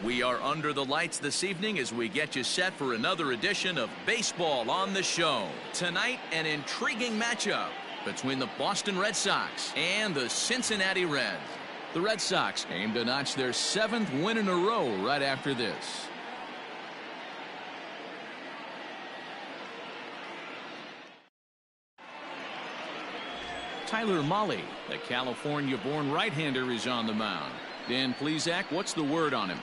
We are under the lights this evening as we get you set for another edition of Baseball on the Show. Tonight, an intriguing matchup between the Boston Red Sox and the Cincinnati Reds. The Red Sox aim to notch their 7th win in a row right after this. Tyler Mahle, the California-born right-hander, is on the mound. Dan Plesac, what's the word on him?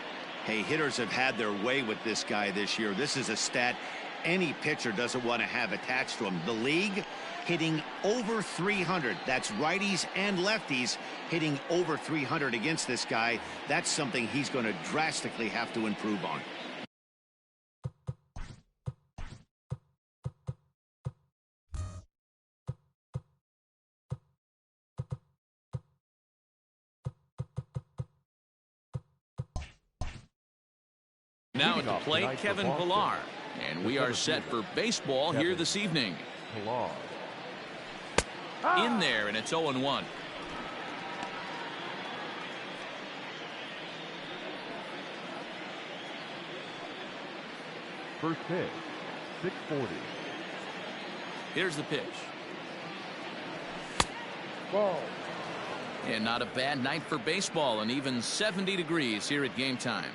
Hey, hitters have had their way with this guy this year. This is a stat any pitcher doesn't want to have attached to him. The league hitting over 300. That's righties and lefties hitting over 300 against this guy. That's something he's going to drastically have to improve on. Now at the plate, Kevin Pillar. And we are set for baseball here this evening. In there, and it's 0-1. First pitch, 640. Here's the pitch. Ball. And not a bad night for baseball, and even 70 degrees here at game time.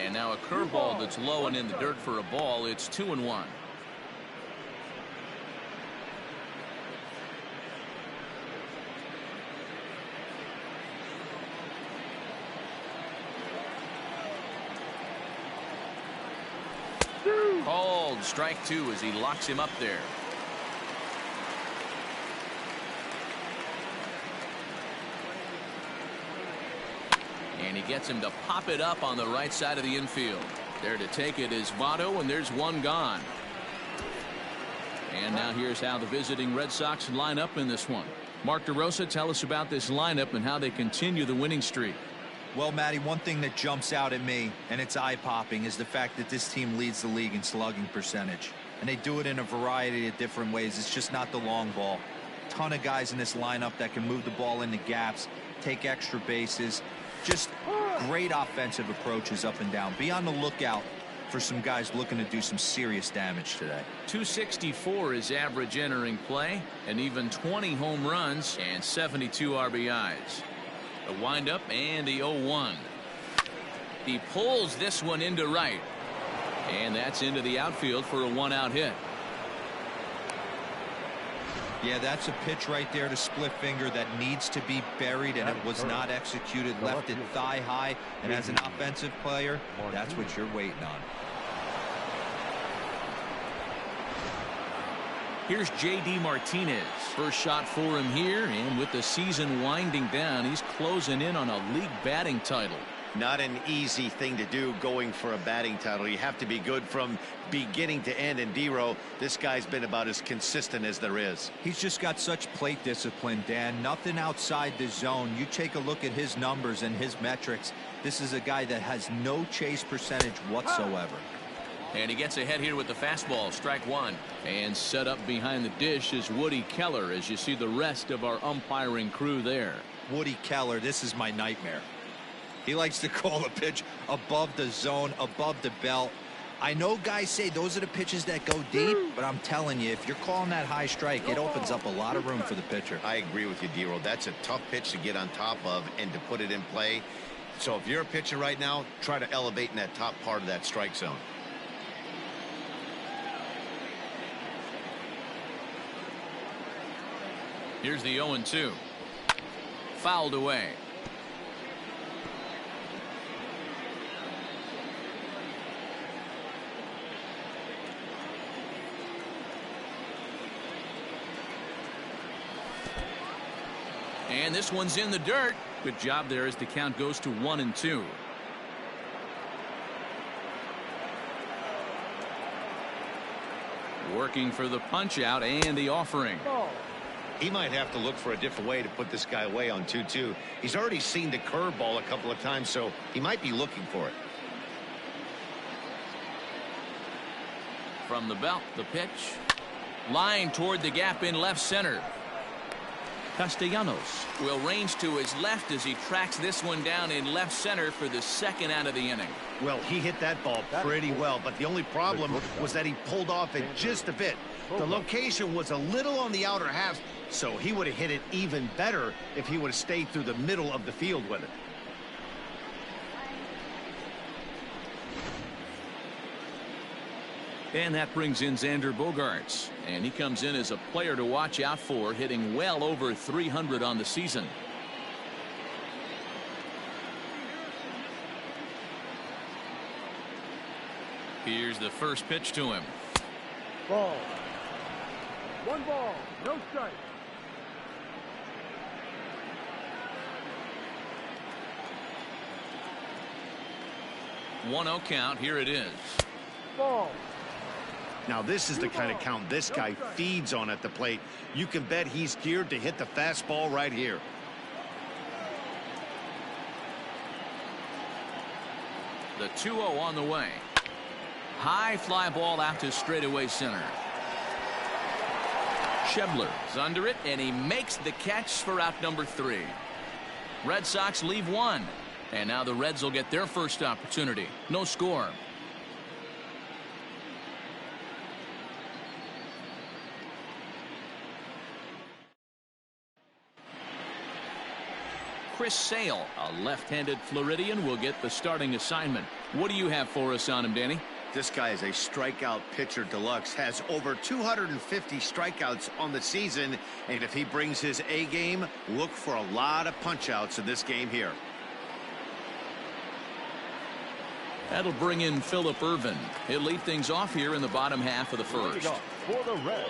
And now a curveball that's low and in the dirt for a ball. It's 2-1. Called strike 2 as he locks him up there. And he gets him to pop it up on the right side of the infield. There to take it is Votto, and there's one gone. And now here's how the visiting Red Sox line up in this one. Mark DeRosa, tell us about this lineup and how they continue the winning streak. Well, Matty, one thing that jumps out at me, and it's eye-popping, is the fact that this team leads the league in slugging percentage. And they do it in a variety of different ways. It's just not the long ball. Ton of guys in this lineup that can move the ball into gaps, take extra bases. Just great offensive approaches up and down. Be on the lookout for some guys looking to do some serious damage today. 264 is average entering play, and even 20 home runs and 72 RBIs. A windup and the 0-1. He pulls this one into right, and that's into the outfield for a 1-out hit. Yeah, that's a pitch right there to split finger that needs to be buried, and it was not executed. Left it thigh high, and as an offensive player, that's what you're waiting on. Here's J.D. Martinez. First shot for him here, and with the season winding down, he's closing in on a league batting title. Not an easy thing to do, going for a batting title. You have to be good from beginning to end, and D-Row, this guy's been about as consistent as there is. He's just got such plate discipline, Dan. Nothing outside the zone. You take a look at his numbers and his metrics. This is a guy that has no chase percentage whatsoever. And he gets ahead here with the fastball, strike 1. And set up behind the dish is Woody Keller, as you see the rest of our umpiring crew there. Woody Keller, this is my nightmare. He likes to call the pitch above the zone, above the belt. I know guys say those are the pitches that go deep, but I'm telling you, if you're calling that high strike, it opens up a lot of room for the pitcher. I agree with you, D-Row. That's a tough pitch to get on top of and to put it in play. So if you're a pitcher right now, try to elevate in that top part of that strike zone. Here's the 0-2. Fouled away. And this one's in the dirt. Good job there as the count goes to 1-2. Working for the punch out and the offering. He might have to look for a different way to put this guy away on 2-2. He's already seen the curveball a couple of times, so he might be looking for it. From the belt, the pitch. Line toward the gap in left center. Castellanos will range to his left as he tracks this one down in left center for the second out of the inning. Well, he hit that ball pretty well, but the only problem was that he pulled off it just a bit. The location was a little on the outer half, so he would have hit it even better if he would have stayed through the middle of the field with it. And that brings in Xander Bogaerts, and he comes in as a player to watch out for, hitting well over 300 on the season. Here's the first pitch to him. Ball. 1 ball, no strike. One 0 count. Here it is. Ball. Now this is the kind of count this guy feeds on at the plate. You can bet he's geared to hit the fastball right here. The 2-0 on the way. High fly ball out to straightaway center. Schebler's under it, and he makes the catch for out number 3. Red Sox leave 1, and now the Reds will get their first opportunity. No score. Chris Sale, a left-handed Floridian, will get the starting assignment. What do you have for us on him, Danny? This guy is a strikeout pitcher deluxe, has over 250 strikeouts on the season, and if he brings his A game, look for a lot of punch-outs in this game here. That'll bring in Phillip Ervin. He'll lead things off here in the bottom half of the first. For the Reds,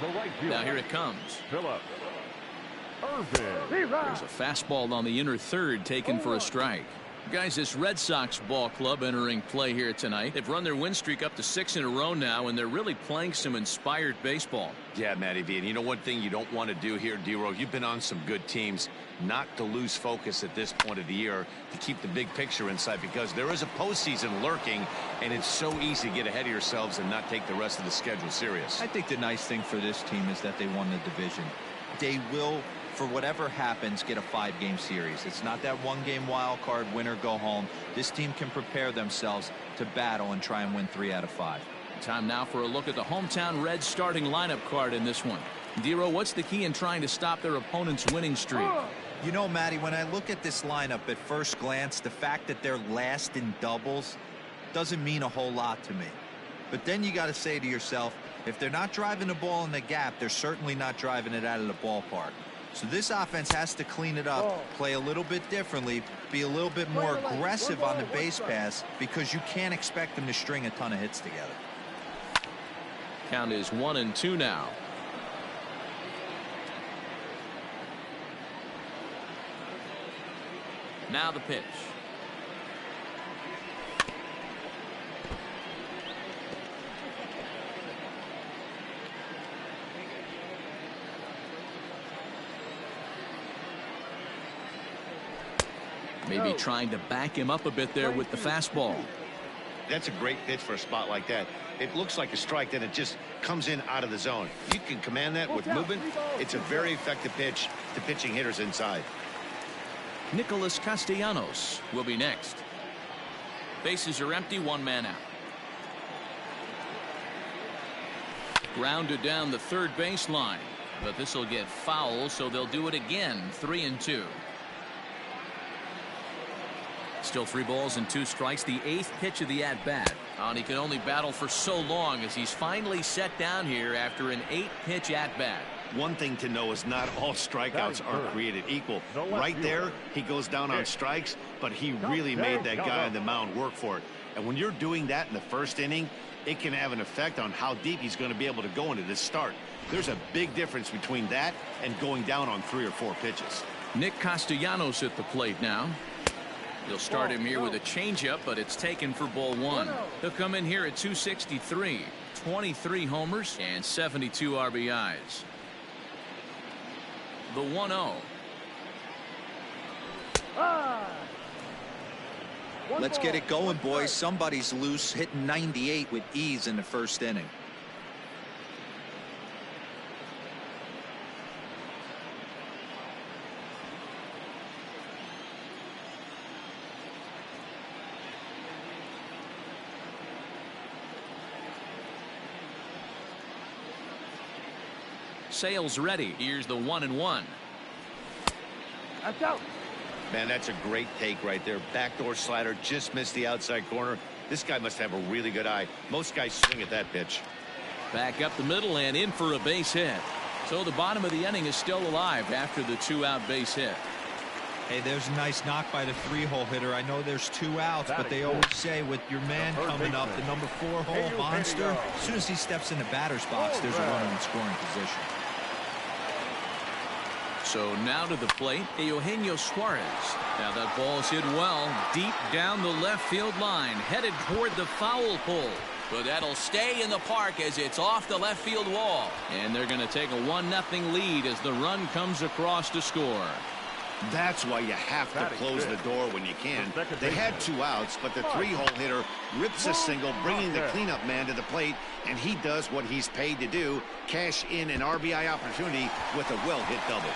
the right fielder. Now here it comes. Phillip Ervin. There's a fastball on the inner third taken for a strike. Guys, this Red Sox ball club entering play here tonight. They've run their win streak up to 6 in a row now, and they're really playing some inspired baseball. Yeah, Matty V, and you know one thing you don't want to do here, D-Row, you've been on some good teams, not to lose focus at this point of the year, to keep the big picture in sight, because there is a postseason lurking, and it's so easy to get ahead of yourselves and not take the rest of the schedule serious. I think the nice thing for this team is that they won the division. They will, for whatever happens, get a 5-game series. It's not that 1-game wild card, win or go home. This team can prepare themselves to battle and try and win 3 out of 5. Time now for a look at the hometown Reds starting lineup card in this one. Dero, what's the key in trying to stop their opponent's winning streak? You know, Matty, when I look at this lineup at first glance, the fact that they're last in doubles doesn't mean a whole lot to me. But then you got to say to yourself, if they're not driving the ball in the gap, they're certainly not driving it out of the ballpark. So this offense has to clean it up, play a little bit differently, be a little bit more aggressive on the base pass, because you can't expect them to string a ton of hits together. Count is 1-2 now. Now the pitch. Maybe trying to back him up a bit there with the fastball. That's a great pitch for a spot like that. It looks like a strike, then it just comes in out of the zone. You can command that with movement. It's a very effective pitch to pitching hitters inside. Nicholas Castellanos will be next. Bases are empty, 1 man out. Grounded down the third baseline, but this will get foul, so they'll do it again. 3-2. Still 3 balls and 2 strikes. The 8th pitch of the at-bat. And he can only battle for so long as he's finally set down here after an 8-pitch at-bat. One thing to know is not all strikeouts are created equal. Right there, he goes down on strikes, but he really made that guy on the mound work for it. And when you're doing that in the first inning, it can have an effect on how deep he's going to be able to go into this start. There's a big difference between that and going down on 3 or 4 pitches. Nick Castellanos at the plate now. He'll start him here with a changeup, but it's taken for ball 1. He'll come in here at 263, 23 homers and 72 RBIs. The 1-0. Let's get it going, boys. Somebody's loose, hitting 98 with ease in the first inning. sales ready. Here's the 1-1. That's out. Man, that's a great take right there. Backdoor slider, just missed the outside corner. This guy must have a really good eye. Most guys swing at that pitch. Back up the middle and in for a base hit. So the bottom of the inning is still alive after the 2-out base hit. Hey, there's a nice knock by the 3-hole hitter. I know there's 2 outs, but they always say with your man coming up, the number 4-hole monster, as soon as he steps in the batter's box, there's a runner in scoring position. So now to the plate, Eugenio Suarez. Now that ball's hit well, deep down the left field line, headed toward the foul pole. But that'll stay in the park as it's off the left field wall. And they're going to take a 1-0 lead as the run comes across to score. That's why you have to close the door when you can. They had 2 outs, but the 3-hole hitter rips a single, bringing the cleanup man to the plate, and he does what he's paid to do, cash in an RBI opportunity with a well-hit double.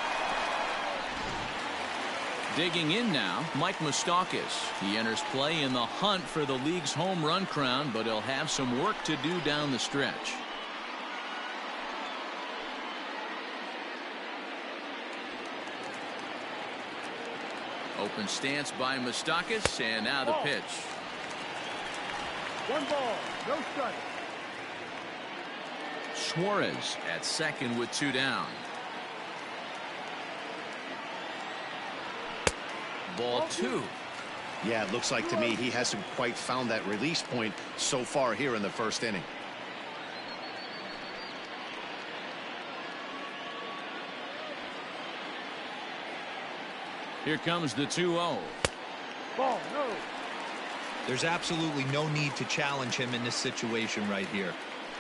Digging in now, Mike Moustakas. He enters play in the hunt for the league's home run crown, but he'll have some work to do down the stretch. Open stance by Moustakas, and now the pitch. 1 ball, no strike. Suarez at second with 2 down. Ball 2. Yeah, it looks like to me he hasn't quite found that release point so far here in the first inning. Here comes the 2-0. Ball, no. There's absolutely no need to challenge him in this situation right here.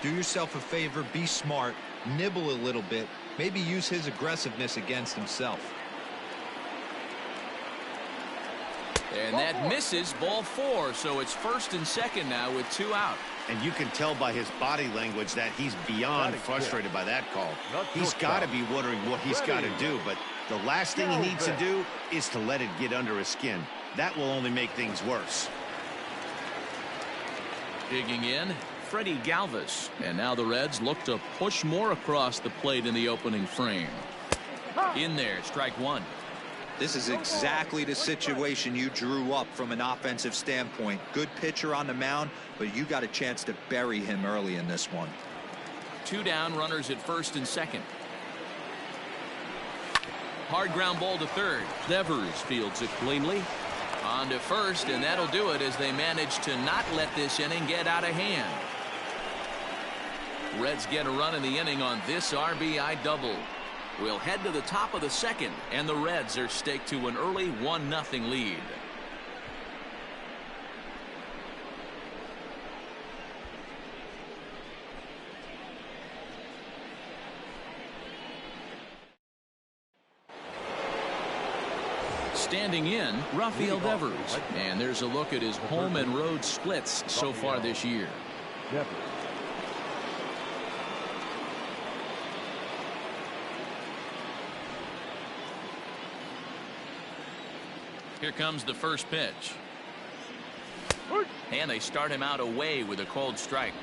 Do yourself a favor, be smart, nibble a little bit, maybe use his aggressiveness against himself. And that misses, ball 4, so it's first and second now with 2 out. And you can tell by his body language that he's beyond frustrated by that call. He's got to be wondering what he's got to do, but the last thing he needs to do is to let it get under his skin. That will only make things worse. Digging in, Freddie Galvis. And now the Reds look to push more across the plate in the opening frame. In there, strike 1. This is exactly the situation you drew up from an offensive standpoint. Good pitcher on the mound, but you got a chance to bury him early in this one. 2 down, runners at first and second. Hard ground ball to third. Devers fields it cleanly. On to first, and that'll do it as they manage to not let this inning get out of hand. Reds get a run in the inning on this RBI double. We'll head to the top of the second, and the Reds are staked to an early 1-0 lead. Standing in, Rafael Devers. And there's a look at his home and road splits so far this year. Devers. Here comes the first pitch. And they start him out away with a called strike.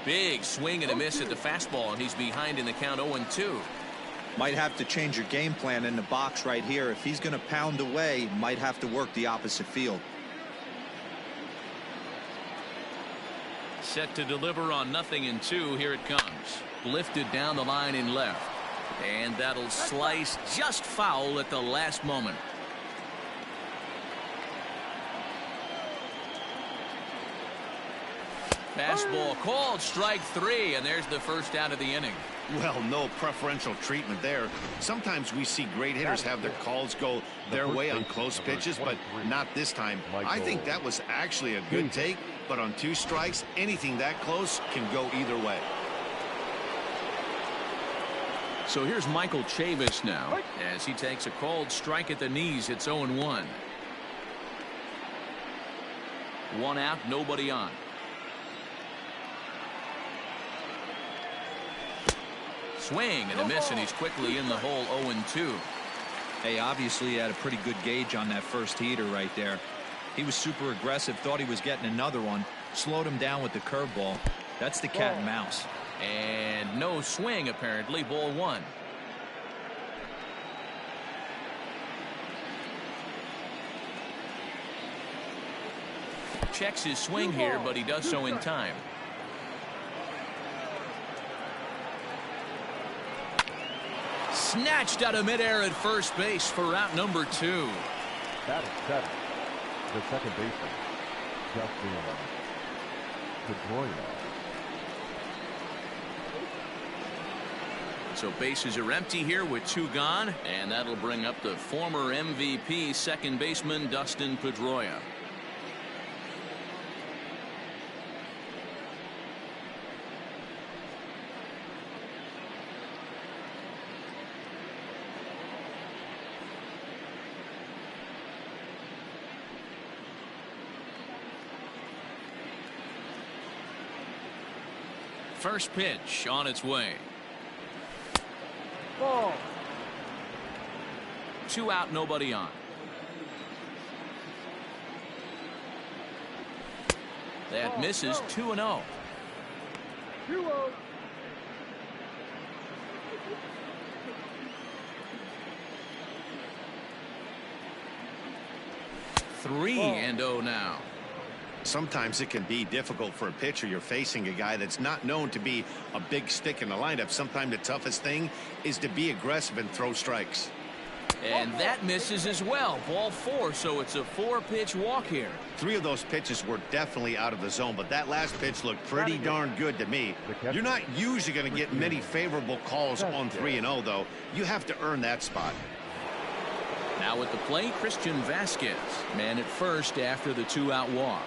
Big swing and a miss at the fastball, and he's behind in the count 0-2. Might have to change your game plan in the box right here. If he's going to pound away, might have to work the opposite field. Set to deliver on 0-2. Here it comes. Lifted down the line in left. And that'll slice just foul at the last moment. Fastball called, strike 3, and there's the first out of the inning. Well, no preferential treatment there. Sometimes we see great hitters have their calls go their way on close pitches, but not this time. I think that was actually a good take, but on 2 strikes, anything that close can go either way. So here's Michael Chavis now as he takes a called strike at the knees. It's 0-1. 1 out, nobody on. Swing and a miss, and he's quickly in the hole 0-2. Hey, obviously he had a pretty good gauge on that first heater right there. He was super aggressive, thought he was getting another one, slowed him down with the curveball. That's the cat and mouse. And no swing, apparently. Ball 1. Checks his swing here, but he does so in time. Snatched out of midair at first base for out number 2. That is 7. The second baseman, Justin Pedroia. So bases are empty here with 2 gone, and that'll bring up the former MVP second baseman Dustin Pedroia. First pitch on its way. Ball. 2 out, nobody on. That misses. 2-0. 2-0. Three and 0 now. Sometimes it can be difficult for a pitcher. You're facing a guy that's not known to be a big stick in the lineup. Sometimes the toughest thing is to be aggressive and throw strikes. And that misses as well. Ball 4, so it's a 4-pitch walk here. 3 of those pitches were definitely out of the zone, but that last pitch looked pretty darn good to me. You're not usually going to get many favorable calls on 3-0, though. You have to earn that spot. Now at the plate, Christian Vasquez, man at first after the 2-out walk.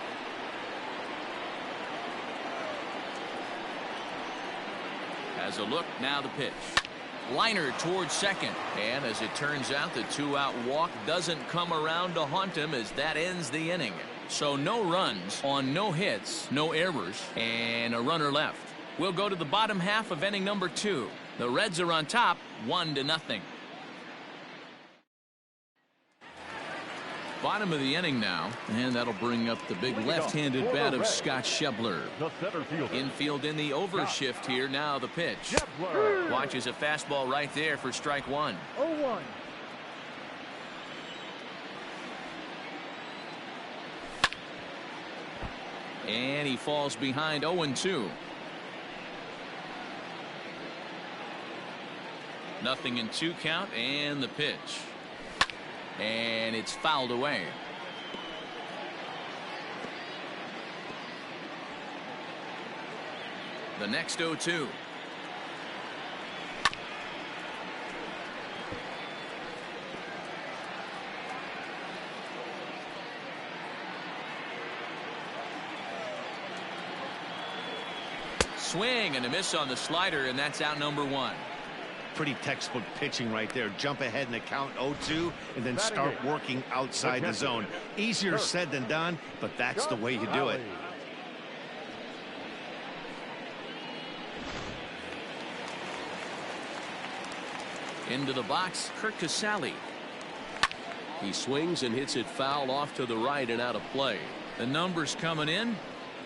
As a look, now the pitch. Liner towards second, and as it turns out, the 2-out walk doesn't come around to haunt him, as that ends the inning. So no runs on no hits, no errors, and a runner left. We'll go to the bottom half of inning number 2. The Reds are on top, 1-0. Bottom of the inning now, and that'll bring up the big left-handed bat of Scott Schebler. Infield in the overshift here. Now the pitch. Watches a fastball right there for strike 1. 0-1. And he falls behind 0-2. Nothing in 2 count, and the pitch. And it's fouled away. The next 0-2. Swing and a miss on the slider, and that's out number 1. Pretty textbook pitching right there. Jump ahead in the count 0-2 and then start working outside the zone. Easier said than done, but that's the way you do it. Into the box, Kurt Casale. He swings and hits it foul off to the right and out of play. The numbers coming in.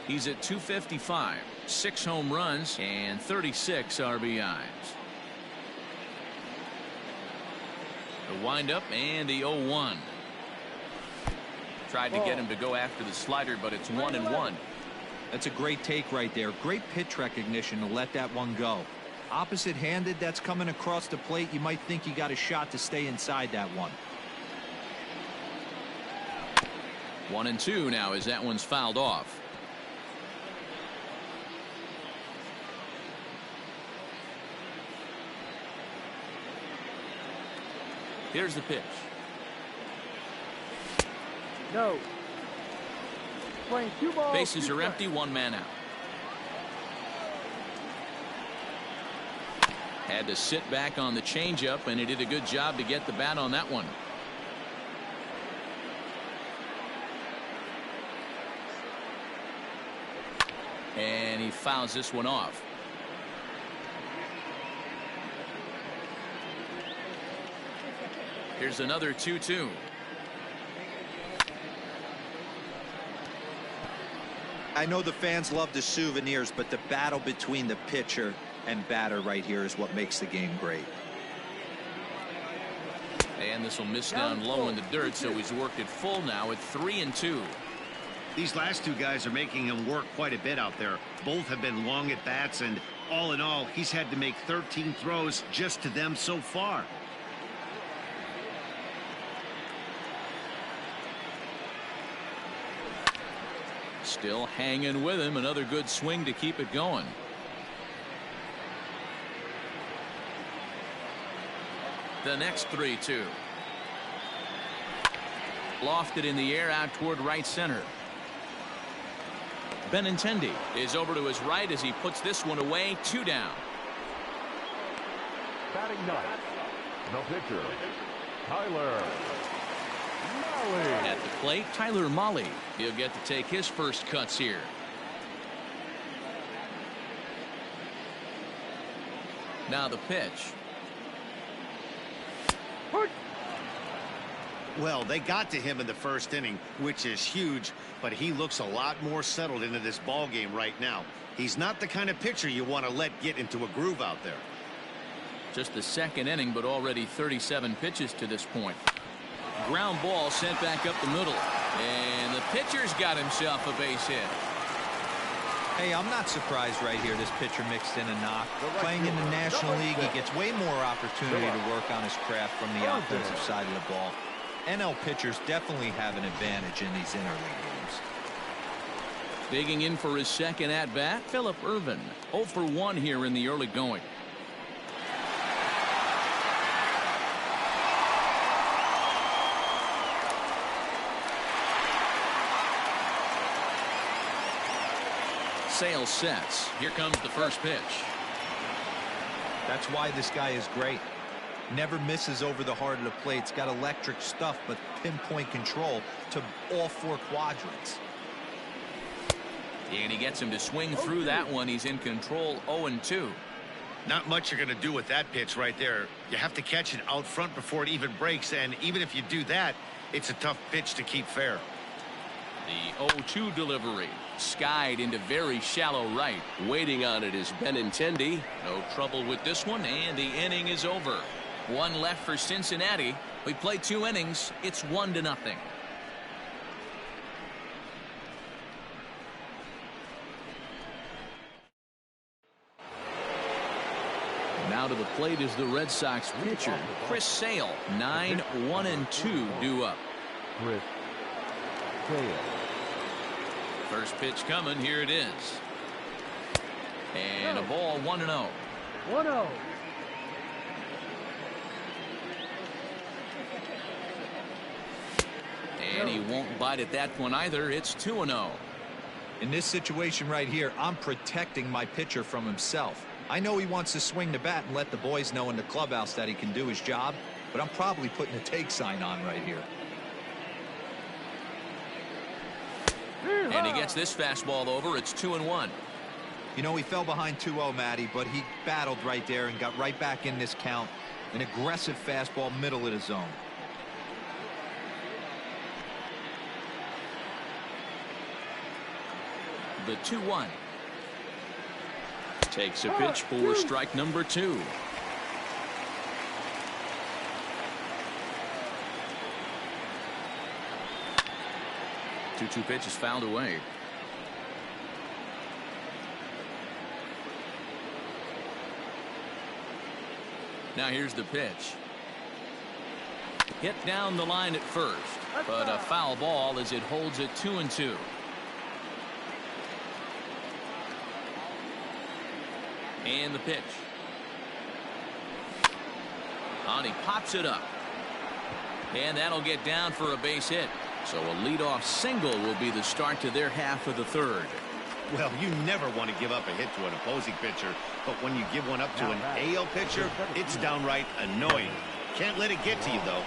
He's at 255, 6 home runs, and 36 RBIs. The windup and the 0-1. Tried to get him to go after the slider, but it's 1-1. That's a great take right there. Great pitch recognition to let that one go. Opposite-handed, that's coming across the plate. You might think you got a shot to stay inside that one. 1-2 now as that one's fouled off. Here's the pitch. No. Playing 2 balls. Bases are empty, 1 man out. Had to sit back on the changeup, and he did a good job to get the bat on that one. And he fouls this one off. Here's another 2-2. I know the fans love the souvenirs, but the battle between the pitcher and batter right here is what makes the game great. And this will miss down low in the dirt, so he's worked it full now at 3-2. These last two guys are making him work quite a bit out there. Both have been long at bats, and all in all, he's had to make 13 throws just to them so far. Still hanging with him. Another good swing to keep it going. The next 3-2. Lofted in the air out toward right center. Benintendi is over to his right as he puts this one away. 2 down. Batting ninth, the pitcher, Tyler Mahle. At the plate, Tyler Mahle. He'll get to take his first cuts here. Now the pitch. Well, they got to him in the first inning, which is huge, but he looks a lot more settled into this ball game right now. He's not the kind of pitcher you want to let get into a groove out there. Just the second inning, but already 37 pitches to this point. Ground ball sent back up the middle, and the pitcher's got himself a base hit. Hey, I'm not surprised right here this pitcher mixed in a knock. Playing in the National League, he gets way more opportunity to work on his craft from the offensive side of the ball. NL pitchers definitely have an advantage in these interleague games. Digging in for his second at-bat, Phillip Ervin. 0 for 1 here in the early going. Sale sets. Here comes the first pitch. That's why this guy is great. Never misses over the heart of the plate. It's got electric stuff, but pinpoint control to all 4 quadrants. And he gets him to swing through that one. He's in control. 0-2. Not much you're going to do with that pitch right there. You have to catch it out front before it even breaks, and even if you do that, it's a tough pitch to keep fair. The 0-2 delivery. Skied into very shallow right. Waiting on it is Benintendi. No trouble with this one, and the inning is over. 1 left for Cincinnati. We played 2 innings. It's 1-0. Now to the plate is the Red Sox pitcher, Chris Sale. 9-1-2 due up. Chris Sale. First pitch coming. Here it is. And a ball. 1-0. 1-0. And he won't bite at that one either. It's 2-0. In this situation right here, I'm protecting my pitcher from himself. I know he wants to swing the bat and let the boys know in the clubhouse that he can do his job, but I'm probably putting a take sign on right here. And he gets this fastball over. It's 2-1. You know, he fell behind 2-0, Matty, but he battled right there and got right back in this count. An aggressive fastball, middle of the zone. The 2-1. Takes a pitch for strike number 2. Two pitch is fouled away. Now here's the pitch. Hit down the line at first, but a foul ball as it holds it 2-2. And the pitch. And he pops it up. And that'll get down for a base hit. So a leadoff single will be the start to their half of the third. Well, you never want to give up a hit to an opposing pitcher, but when you give one up to an AL pitcher, it's downright annoying. Can't let it get to you, though.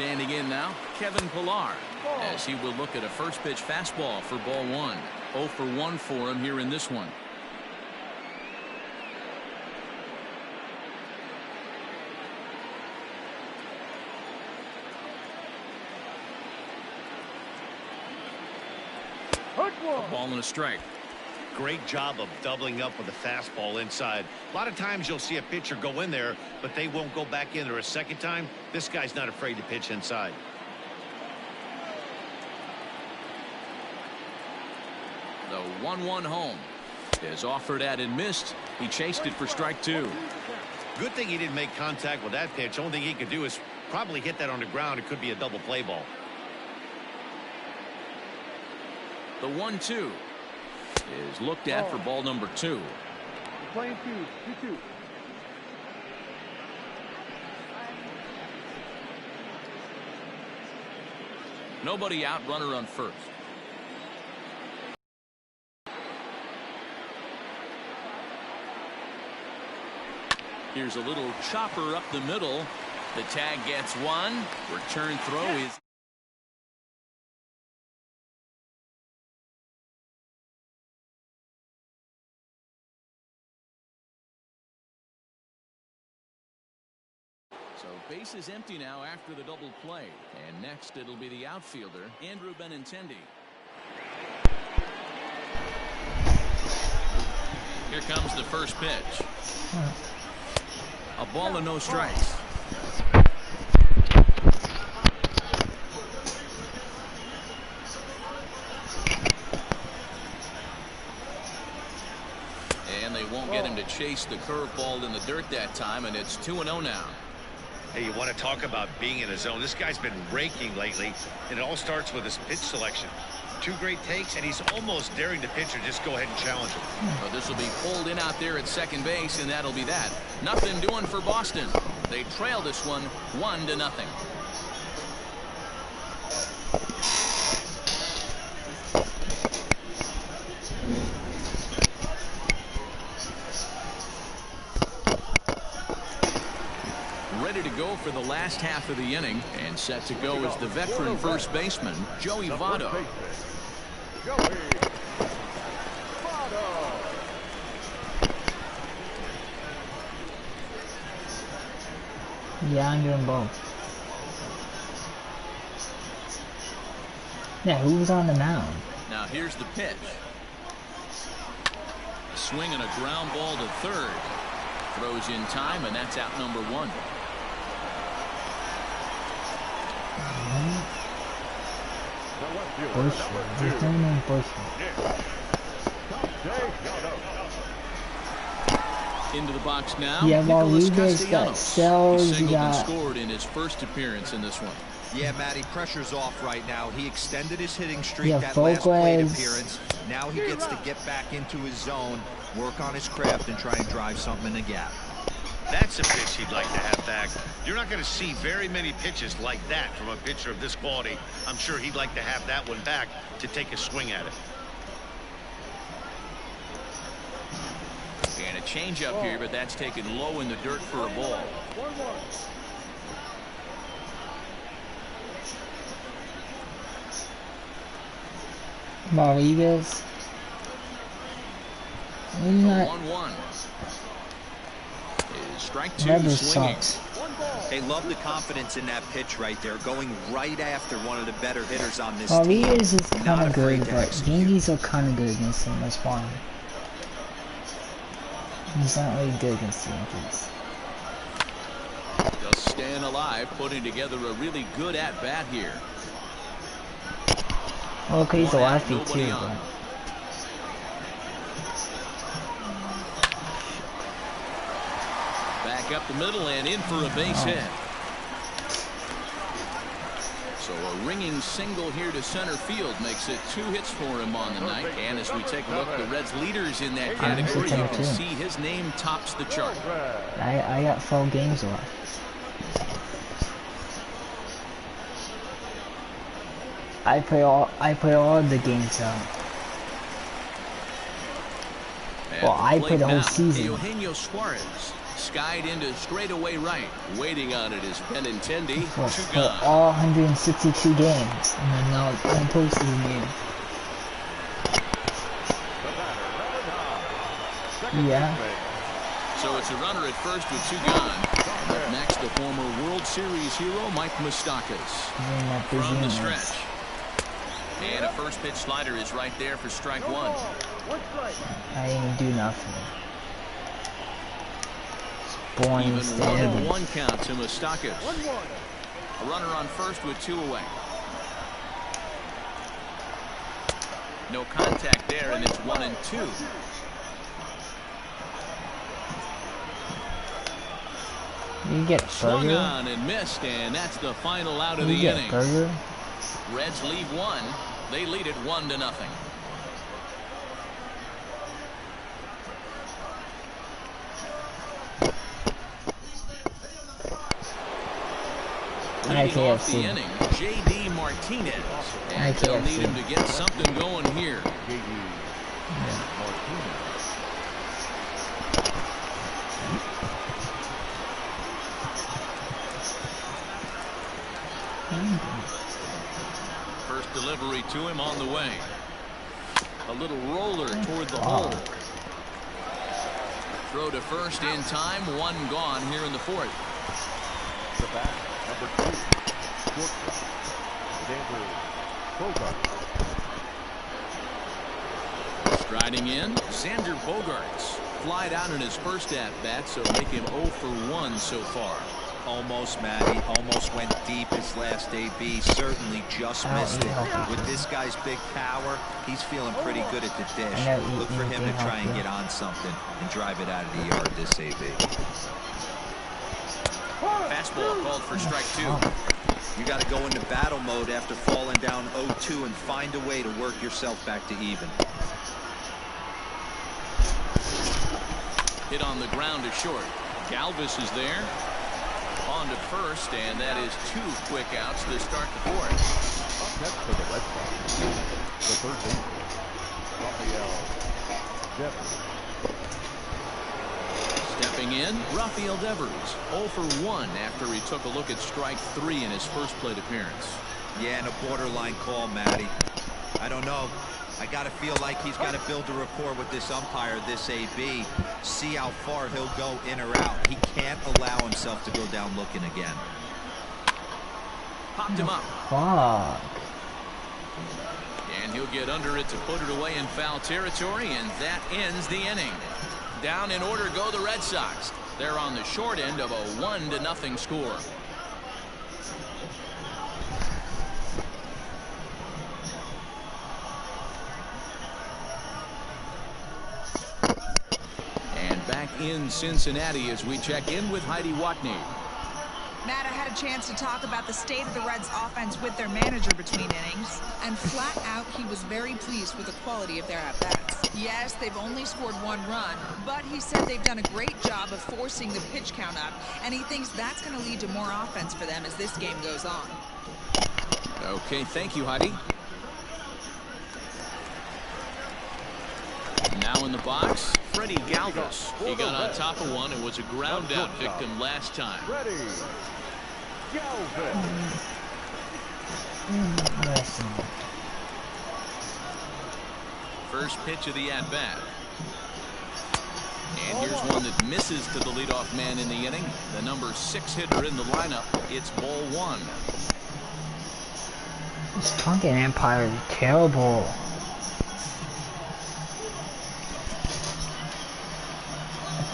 Standing in now, Kevin Pillar, as he will look at a first pitch fastball for ball one. 0 for 1 for him here in this one. A ball and a strike. Great job of doubling up with a fastball inside. A lot of times you'll see a pitcher go in there, but they won't go back in there a second time. This guy's not afraid to pitch inside. The 1-1 home is offered at and missed. He chased it for strike two. Good thing he didn't make contact with that pitch. Only thing he could do is probably hit that on the ground. It could be a double play ball. The 1-2 is looked at for ball number 2. Playing 2-2. Nobody out, runner on first. Here's a little chopper up the middle. The tag gets one. Return throw is. So base is empty now after the double play. And next it'll be the outfielder, Andrew Benintendi. Here comes the first pitch. A ball and no strikes. And they won't get him to chase the curveball in the dirt that time, and it's 2-0 now. Hey, you want to talk about being in a zone? This guy's been raking lately, and it all starts with his pitch selection. 2 great takes, and he's almost daring the pitcher just go ahead and challenge him. Well, this will be pulled in out there at second base, and that'll be that. Nothing doing for Boston. They trail this one 1-0. Ready to go for the last half of the inning, and set to go is the veteran first baseman, Joey Votto. Yeah, I'm doing both. Yeah, who's on the mound? Now here's the pitch. Swing and a ground ball to third. Throws in time, and that's out number 1. His name is Bush. Into the box now. Yeah, well, Nicholas you guys got Castellanos. Sells, He you singled and got... scored in his first appearance in this one. Yeah, Matty, pressure's off right now. He extended his hitting streak Yeah, that last plate Folquez. appearance. Now he gets to get back into his zone, work on his craft, and try and drive something in the gap. That's a pitch he'd like to have back. You're not going to see very many pitches like that from a pitcher of this quality. I'm sure he'd like to have that one back to take a swing at it. And a changeup here, but that's taken low in the dirt for a ball. Rodriguez. He's not... 1-1. Is strike 2 Never swinging. sucks. They love the confidence in that pitch right there, going right after one of the better hitters on this Rodriguez team. is kind of afraid good, to but execute. Yankees are kind of good against him. That's fine. He's not really good against the Yankees. Just staying alive, putting together a really good at-bat here. Well, okay, he's a One out, lefty nobody too, on. but... Back up the middle and in for a base hit. So a ringing single here to center field makes it 2 hits for him on the night. And as we take a look, the Reds leaders in that category, you can see his name tops the chart. I got 4 games left. I play all of the games out. At Well, the I plate play the whole now, season. Eugenio Suarez skied into straightaway right. Waiting on it is Benintendi. For all 162 games in the postseason game. Yeah. So it's a runner at first with 2 gone. Up next, the former World Series hero, Mike Moustakas. From the stretch. And a first pitch slider is right there for strike 1. I didn't do nothing. Boring Even standard. 1-1 count to Moustakas. A runner on first with 2 away. No contact there, and it's 1-2. You get Swung burger. on and missed, and that's the final out of You the get inning. burger. Reds leave 1. They lead it 1-0. Leading off the inning, J.D. Martinez. And they'll need him to get something going here. First delivery to him on the way. A little roller toward the hole. Throw to first in time. 1 gone here in the 4th. The bat, number 2, Xander Bogaerts. Striding in, Xander Bogaerts. Flied out in his first at-bat, so make him 0 for 1 so far. Almost, Matty. Almost went deep his last AB. Certainly just missed it. With this guy's big power, he's feeling pretty good at the dish. Look for him to try and get on something and drive it out of the yard this AB. Fastball called for strike 2. You got to go into battle mode after falling down 0-2 and find a way to work yourself back to even. Hit on the ground to short. Galvis is there. On to first, and that is 2 quick outs to start the 4th. Up next for the Red Sox, the third baseman, Rafael Devers. Stepping in, Rafael Devers, 0 for 1 after he took a look at strike 3 in his first plate appearance. Yeah, and a borderline call, Matty. I don't know. I got to feel like he's got to build a rapport with this umpire, this AB. See how far he'll go in or out. He can't allow himself to go down looking again. Popped him up. Fuck. And he'll get under it to put it away in foul territory, and that ends the inning. Down in order go the Red Sox. They're on the short end of a 1-0 score. In Cincinnati as we check in with Heidi Watney. Matt, I had a chance to talk about the state of the Reds offense with their manager between innings, and flat out he was very pleased with the quality of their at-bats. Yes, they've only scored 1 run, but he said they've done a great job of forcing the pitch count up, and he thinks that's going to lead to more offense for them as this game goes on. Okay, thank you, Heidi. Now in the box, Freddie Galvis. He got on top of one and was a ground out victim last time. Freddie Galvis. First pitch of the at-bat. And here's one that misses to the leadoff man in the inning. The number 6 hitter in the lineup. It's ball 1. This fucking Empire is terrible.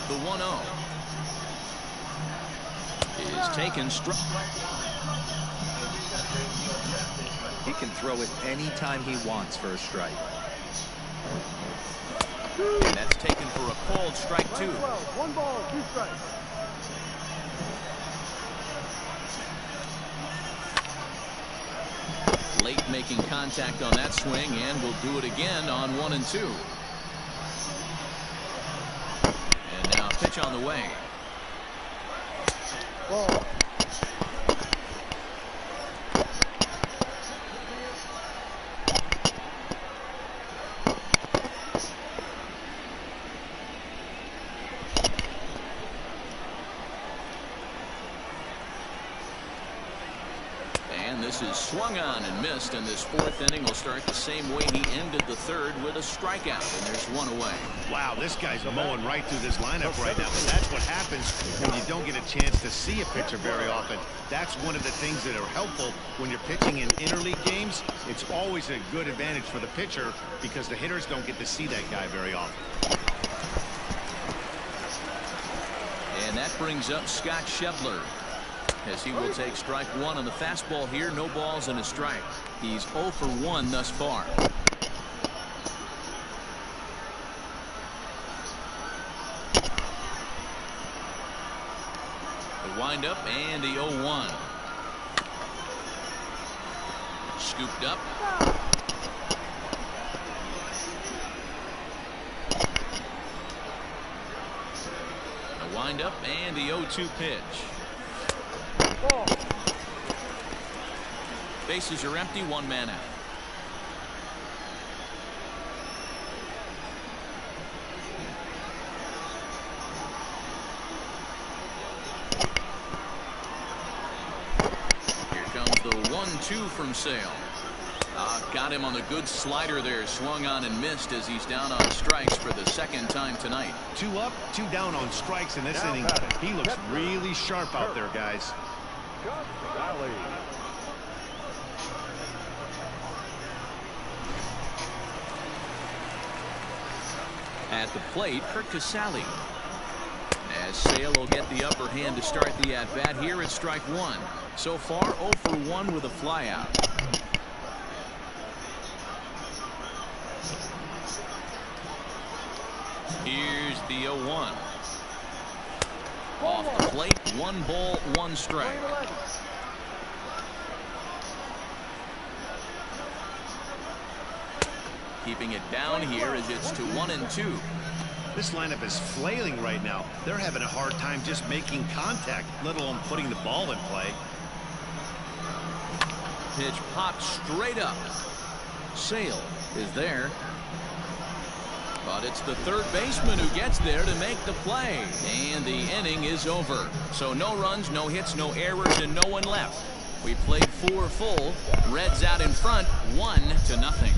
The 1-0 is taken strike. He can throw it anytime he wants for a strike. And that's taken for a called strike 2. 1 ball, 2 strikes. Late making contact on that swing, and will do it again on 1 and 2. Pitch on the way. Ball. bases, swung on and missed, and this fourth inning will start the same way he ended the third with a strikeout, and there's one away. Wow, this guy's mowing right through this lineup right now, but that's what happens when you don't get a chance to see a pitcher very often. That's one of the things that are helpful when you're pitching in interleague games. It's always a good advantage for the pitcher because the hitters don't get to see that guy very often. And that brings up Scott Schebler, as he will take strike one on the fastball here. No balls and a strike. He's 0 for 1 thus far. The windup and the 0-1. Scooped up. The windup and the 0-2 pitch. Bases are empty, one man out. Here comes the 1-2 from Sale. Got him on the good slider there, swung on and missed as he's down on strikes for the second time tonight. 2 up, 2 down on strikes in this inning. He looks really sharp out there, guys. At the plate, Kurt Casale. As Sale will get the upper hand to start the at-bat here at strike one. So far, 0 for 1 with a flyout. Here's the 0-1. Off the plate, 1 ball, 1 strike. Keeping it down here as it's to 1-2. This lineup is flailing right now. They're having a hard time just making contact, let alone putting the ball in play. Pitch popped straight up. Sale is there. But it's the third baseman who gets there to make the play. And the inning is over. So no runs, no hits, no errors, and no one left. We played 4 full. Reds out in front, 1-0.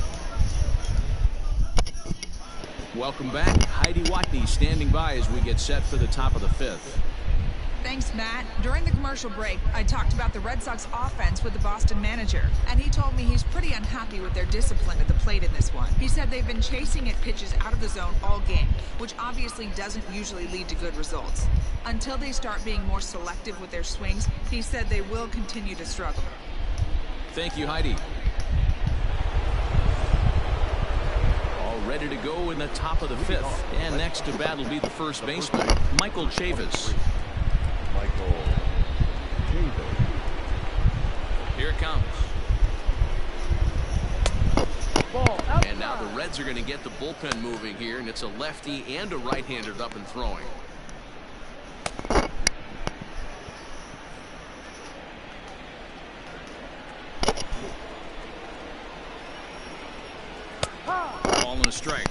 Welcome back. Heidi Watney standing by as we get set for the top of the 5th. Thanks, Matt. During the commercial break, I talked about the Red Sox offense with the Boston manager, and he told me he's pretty unhappy with their discipline at the plate in this one. He said they've been chasing at pitches out of the zone all game, which obviously doesn't usually lead to good results. Until they start being more selective with their swings, he said they will continue to struggle. Thank you, Heidi. All ready to go in the top of the 5th. And next to bat will be the first baseman, Michael Chavis. Here it comes. And now the Reds are going to get the bullpen moving here, and it's a lefty and a right-hander up and throwing. Ball and a strike.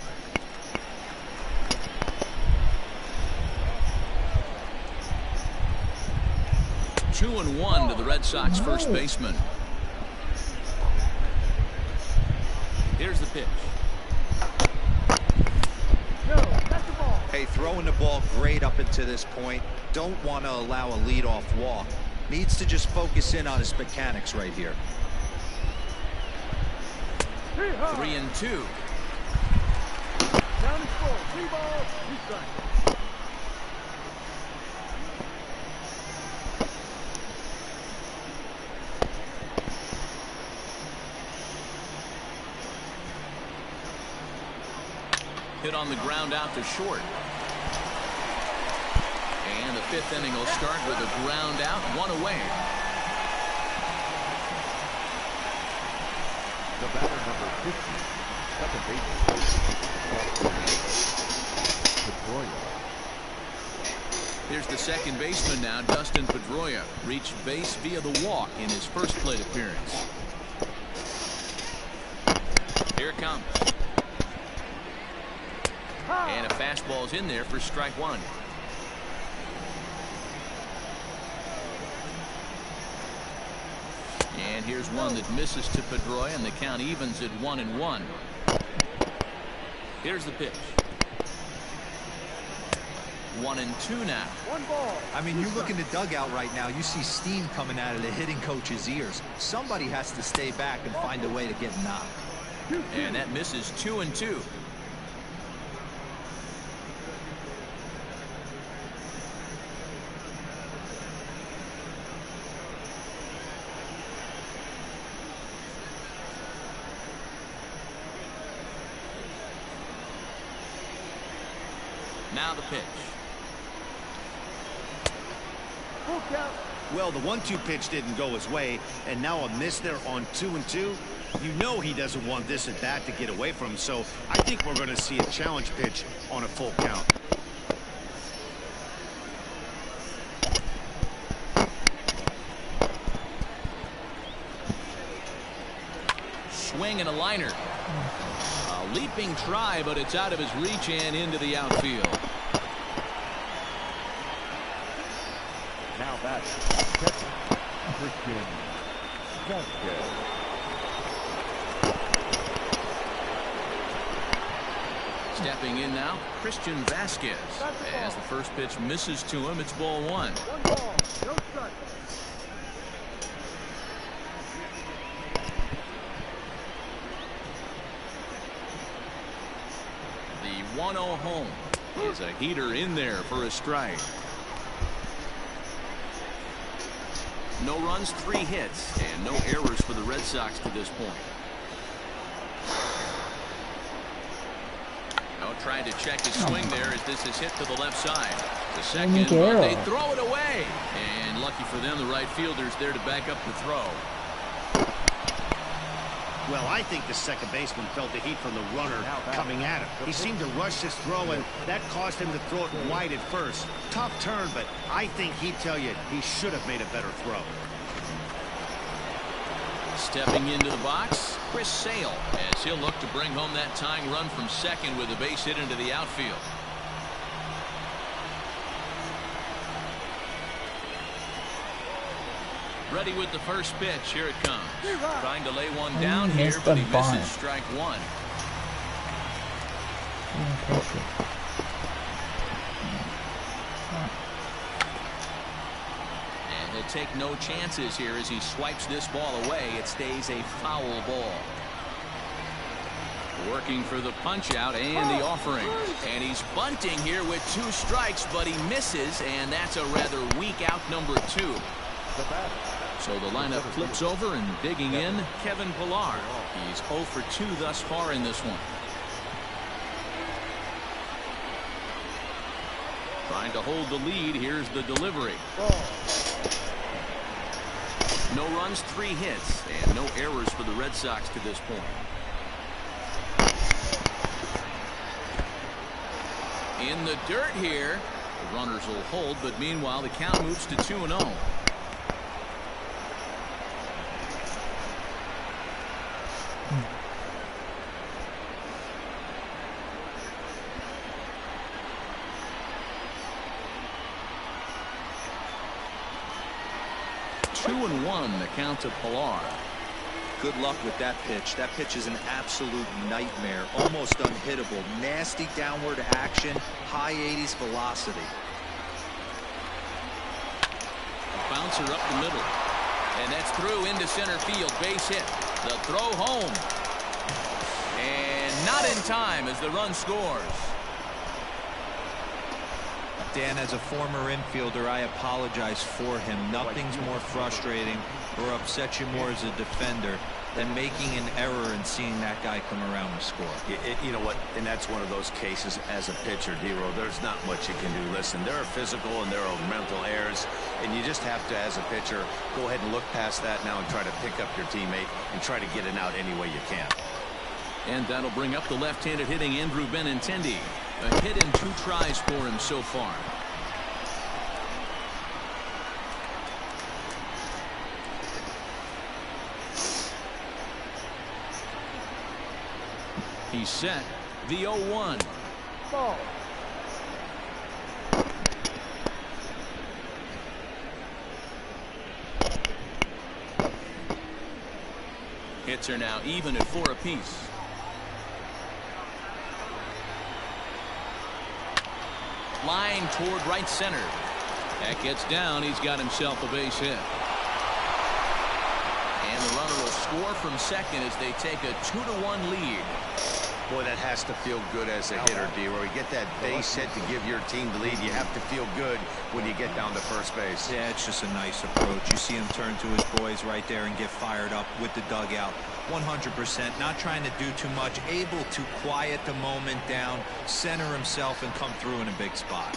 Two and 1 to the Red Sox first baseman. Here's the pitch. Hey, throwing the ball great up into this point. Don't want to allow a leadoff walk. Needs to just focus in on his mechanics right here. 3-2. Down and full. 3 balls, 2 strikes. Hit on the ground out to short. And the 5th inning will start with a ground out, 1 away. The batter number 50, second baseman, Pedroia. Here's the second baseman now, Dustin Pedroia. Reached base via the walk in his first plate appearance. Here it comes. And a fastball's in there for strike 1. And here's one that misses to Pedroia, and the count evens at 1-1. Here's the pitch. 1-2 now. I mean, you look in the dugout right now, you see steam coming out of the hitting coach's ears. Somebody has to stay back and find a way to get knocked. And that misses 2-2. Now the pitch. Well, the 1-2 pitch didn't go his way, and now a miss there on 2-2. You know he doesn't want this at bat to get away from him, so I think we're going to see a challenge pitch on a full count. Swing and a liner. A leaping try, but it's out of his reach and into the outfield. Now that's catcher, Christian Vasquez. Stepping in now, Christian Vasquez. As the first pitch misses to him, it's ball one. 1 ball, no strike. The 1-0 home is a heater in there for a strike. No runs, 3 hits, and no errors for the Red Sox to this point. Now trying to check his swing there as this is hit to the left side. The second, but they throw it away. And lucky for them, the right fielder's there to back up the throw. Well, I think the second baseman felt the heat from the runner coming at him. He seemed to rush his throw, and that caused him to throw it wide at first. Tough turn, but I think he'd tell you he should have made a better throw. Stepping into the box, Chris Sale, as he'll look to bring home that tying run from second with a base hit into the outfield. Ready with the first pitch. Here it comes. Trying to lay one down here, but he misses strike one. And he'll take no chances here as he swipes this ball away. It stays a foul ball. Working for the punch out and the offering. And he's bunting here with 2 strikes, but he misses, and that's a rather weak out number 2. So the lineup flips over, and digging in, Kevin Pillar. He's 0 for 2 thus far in this one. Trying to hold the lead. Here's the delivery. No runs, 3 hits, and no errors for the Red Sox to this point. In the dirt here. The runners will hold, but meanwhile the count moves to 2-0. 2-1 the count to Pillar. Good luck with that pitch. That pitch is an absolute nightmare. Almost unhittable. Nasty downward action. High 80s velocity. Bouncer up the middle. And that's through into center field. Base hit. The throw home. And not in time as the run scores. Dan, as a former infielder, I apologize for him. Nothing's more frustrating or upsets you more as a defender than making an error and seeing that guy come around and score. You know what? And that's one of those cases as a pitcher, D-Roll. There's not much you can do. Listen, there are physical and there are mental errors, and you just have to, as a pitcher, go ahead and look past that now and try to pick up your teammate and try to get it out any way you can. And that'll bring up the left-handed hitting Andrew Benintendi. A hit and 2 tries for him so far. He's set. The 0-1. Ball. Hits are now even at 4 apiece. Line toward right center. That gets down. He's got himself a base hit. And the runner will score from second as they take a 2-1 lead. Boy, that has to feel good as a hitter, D-Roy. You get that base hit to give your team the lead. You have to feel good when you get down to first base. Yeah, it's just a nice approach. You see him turn to his boys right there and get fired up with the dugout. 100%, not trying to do too much, able to quiet the moment down, center himself, and come through in a big spot.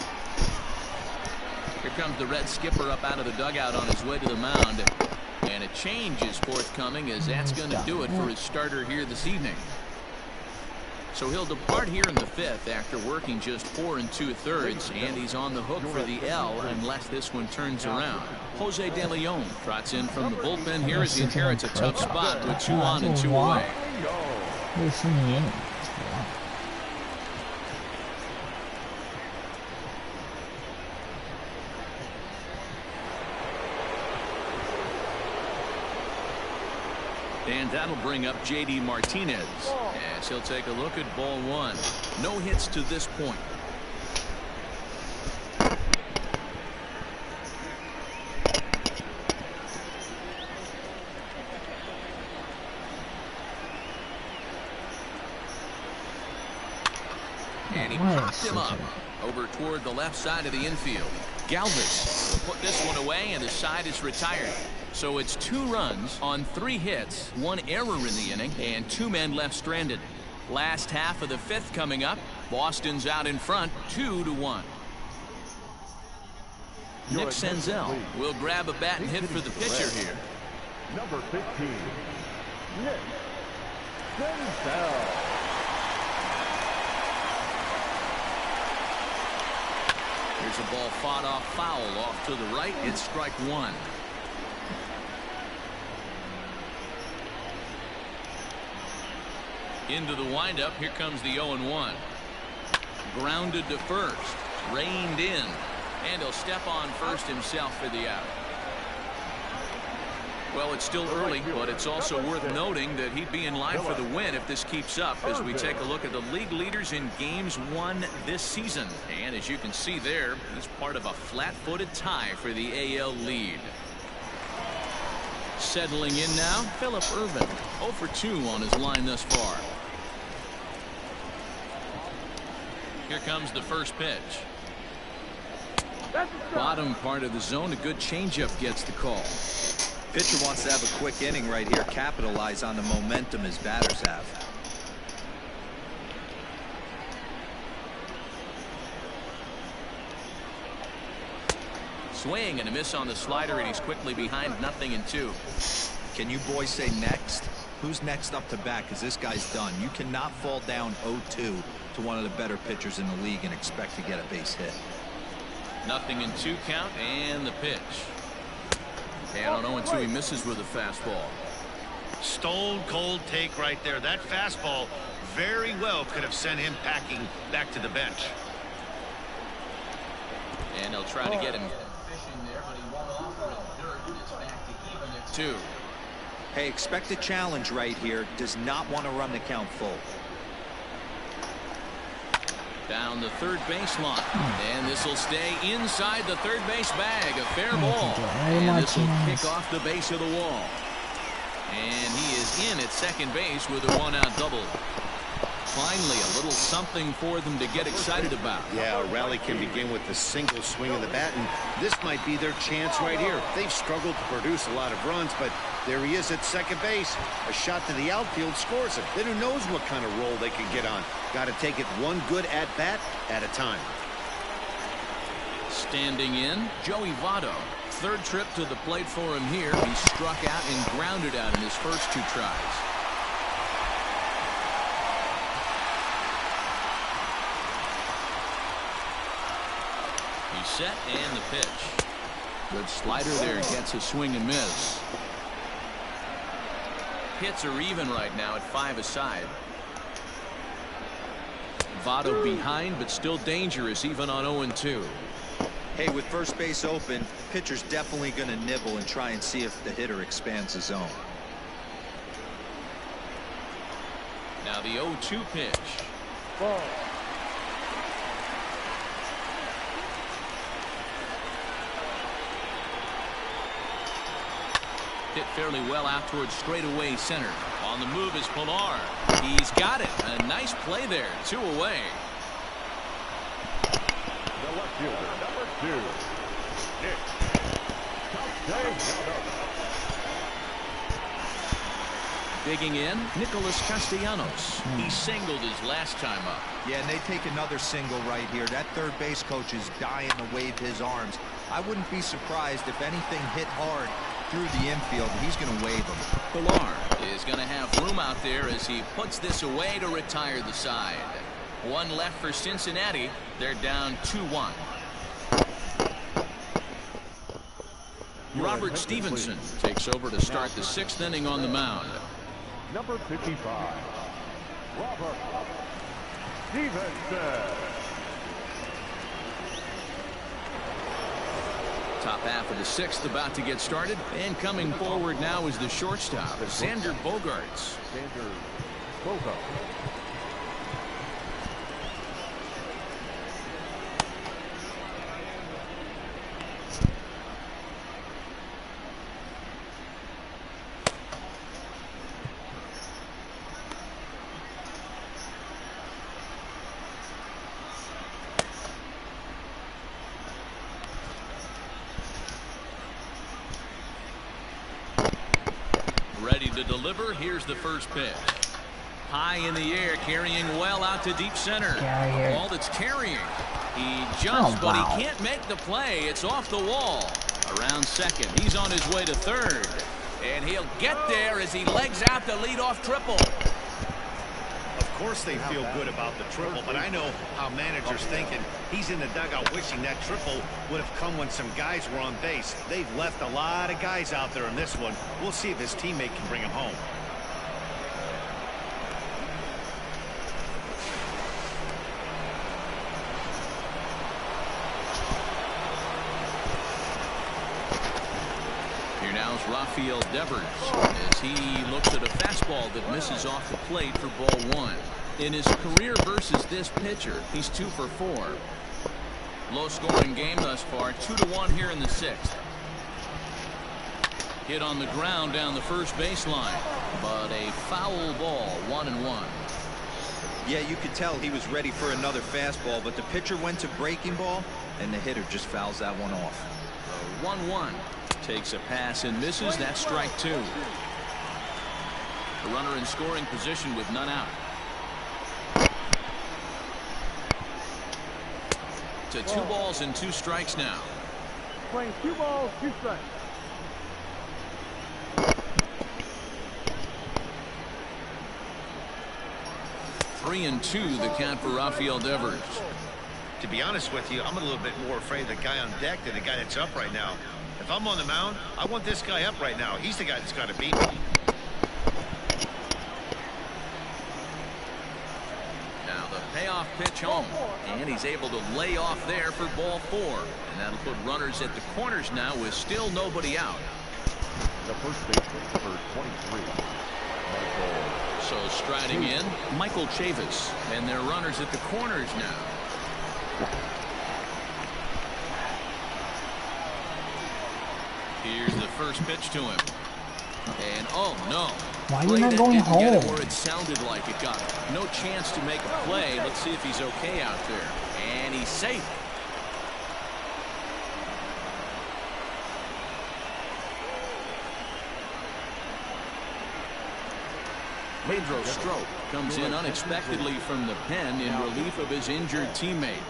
Here comes the Red skipper up out of the dugout on his way to the mound. And a change is forthcoming, as that's going to do it for his starter here this evening. So he'll depart here in the 5th after working just 4 2/3, and he's on the hook for the L unless this one turns around. Jose De Leon trots in from the bullpen here as he inherits a tough spot with 2 on and 2 away. And that'll bring up J.D. Martinez as he'll take a look at ball 1. No hits to this point. And he popped him up over toward the left side of the infield. Galvis will put this one away, and the side is retired. So it's 2 runs on 3 hits, 1 error in the inning, and 2 men left stranded. Last half of the 5th coming up. Boston's out in front, 2-1. Nick Senzel will grab a bat and hit for the pitcher here. Number 15, Nick Senzel. Here's a ball fought off foul off to the right. It's strike 1. Into the windup. Here comes the 0-1. Grounded to first. Reined in. And he'll step on first himself for the out. Well, it's still early, but it's also worth noting that he'd be in line for the win if this keeps up as we take a look at the league leaders in games won this season. And as you can see there, he's part of a flat-footed tie for the AL lead. Settling in now, Phillip Ervin, 0 for 2 on his line thus far. Here comes the first pitch. Bottom part of the zone, a good changeup gets the call. Pitcher wants to have a quick inning right here, capitalize on the momentum his batters have. Swing and a miss on the slider, and he's quickly behind 0-2. Can you boys say next? Who's next up to bat? Because this guy's done. You cannot fall down 0-2 to one of the better pitchers in the league and expect to get a base hit. 0-2 count, and the pitch. And on 0-2, he misses with a fastball. Stone cold take right there. That fastball very well could have sent him packing back to the bench. And they'll try to get him fishing there, but he won't offer it. Third, it's back to even at 2. Hey, expect a challenge right here. Does not want to run the count full. Down the third baseline. And this will stay inside the third base bag. A fair ball. And this will kick off the base of the wall. And he is in at second base with a 1-out double. Finally, a little something for them to get excited about. Yeah, a rally can begin with a single swing of the bat, and this might be their chance right here. They've struggled to produce a lot of runs, but there he is at second base. A shot to the outfield scores it. Then who knows what kind of roll they can get on. Got to take it one good at-bat at a time. Standing in, Joey Votto. Third trip to the plate for him here. He struck out and grounded out in his first 2 tries. He's set, and the pitch. Good slider there, gets a swing and miss. Hits are even right now at 5 aside. Votto behind, but still dangerous even on 0-2. Hey, with first base open, pitcher's definitely going to nibble and try and see if the hitter expands the zone. Now the 0-2 pitch. Ball. Hit fairly well out towards straightaway center. On the move is Pilar. He's got it. A nice play there. 2 away. The left fielder, number 2. Nick. Digging in, Nicholas Castellanos. He singled his last time up. Yeah, and they take another single right here. That third base coach is dying to wave his arms. I wouldn't be surprised if anything hit hard through the infield. He's going to wave them. Pilar is going to have room out there as he puts this away to retire the side. 1 left for Cincinnati. They're down 2-1. Robert Stevenson takes over to start the 6th inning on the mound. Number 55, Robert Stevenson. Top half of the 6th about to get started, and coming forward now is the shortstop, Xander Bogaerts. Xander Bogaerts. Ready to deliver. Here's the first pitch. High in the air, carrying well out to deep center. A ball that's carrying. He jumps, but he can't make the play. It's off the wall. Around second. He's on his way to third. And he'll get there as he legs out the leadoff triple. Of course they feel good about the triple, but I know how managers thinking. He's in the dugout wishing that triple would have come when some guys were on base. They've left a lot of guys out there in this one. We'll see if his teammate can bring him home. Here now is Rafael Devers as he looks at a fastball that misses off the plate for ball 1. In his career versus this pitcher, he's 2 for 4. Low scoring game thus far, 2-1 here in the 6th. Hit on the ground down the first baseline, but a foul ball, 1-1. Yeah, you could tell he was ready for another fastball, but the pitcher went to breaking ball, and the hitter just fouls that one off. 1-1. Takes a pass and misses. That's strike 2. The runner in scoring position with none out. To 2 balls and 2 strikes now. Playing 2 balls, 2 strikes. Three and 2 the count for Rafael Devers. To be honest with you, I'm a little bit more afraid of the guy on deck than the guy that's up right now. If I'm on the mound, I want this guy up right now. He's the guy that's got to beat me. Now the payoff pitch home, and he's able to lay off there for ball 4, and that'll put runners at the corners now with still nobody out. The first baseman, number 23, Michael. So striding in, Michael Chavis, and their runners at the corners now. Here's the first pitch to him. And oh no. Why are you not going home? Where it sounded like it got him. No chance to make a play. Let's see if he's okay out there. And he's safe. Pedro Strop comes in unexpectedly from the pen in relief of his injured teammate.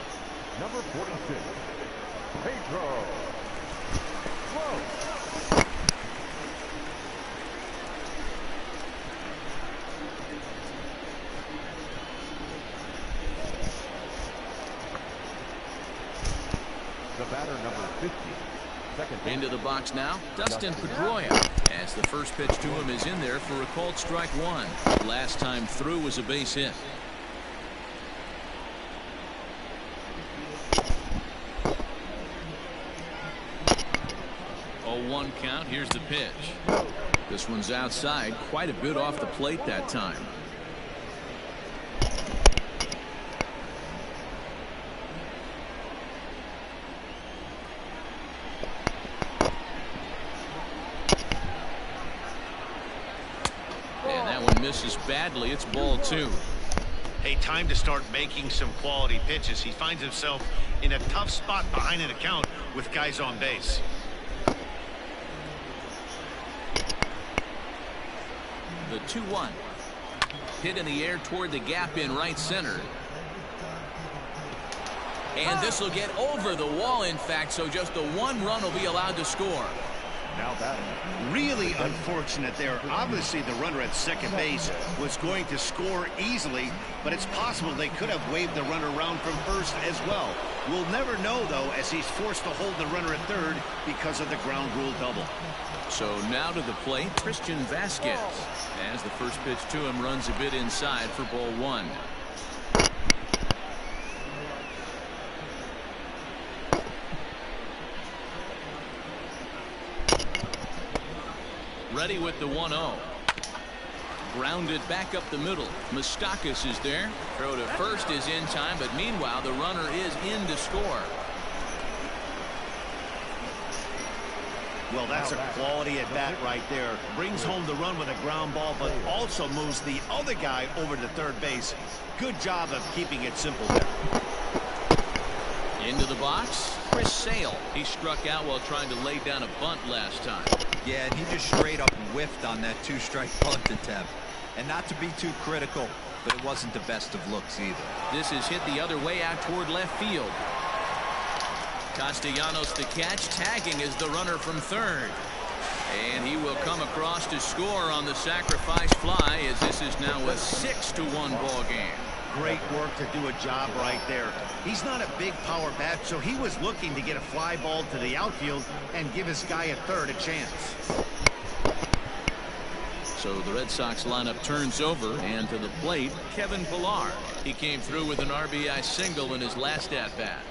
Number 46, Pedro Strop. The batter, number 50. Into the box now, Dustin Pedroia, as the first pitch to him is in there for a called strike 1. Last time through was a base hit. 0-1 count. Here's the pitch. This one's outside, quite a bit off the plate that time. misses badly. It's ball 2. Hey, time to start making some quality pitches. He finds himself in a tough spot behind an account with guys on base. The 2-1. Hit in the air toward the gap in right center. And this will get over the wall, in fact, so just the 1 run will be allowed to score. Now that Really unfortunate there. Obviously, the runner at second base was going to score easily, but it's possible they could have waved the runner around from first as well. We'll never know, though, as he's forced to hold the runner at third because of the ground rule double. So now to the plate, Christian Vasquez. As the first pitch to him runs a bit inside for ball 1. Ready with the 1-0. Grounded back up the middle. Moustakas is there. Throw to first is in time, but meanwhile the runner is in to score. Well, that's a quality at bat right there. Brings home the run with a ground ball, but also moves the other guy over to third base. Good job of keeping it simple there. Into the box, Chris Sale. He struck out while trying to lay down a bunt last time. Yeah, and he just straight up whiffed on that 2-strike bunt attempt. And not to be too critical, but it wasn't the best of looks either. This is hit the other way out toward left field. Castellanos the catch, tagging is the runner from third. And he will come across to score on the sacrifice fly, as this is now a 6-1 ball game. Great work to do a job right there. He's not a big power bat, so he was looking to get a fly ball to the outfield and give his guy at third a chance. So the Red Sox lineup turns over, and to the plate, Kevin Pillar. He came through with an RBI single in his last at-bat.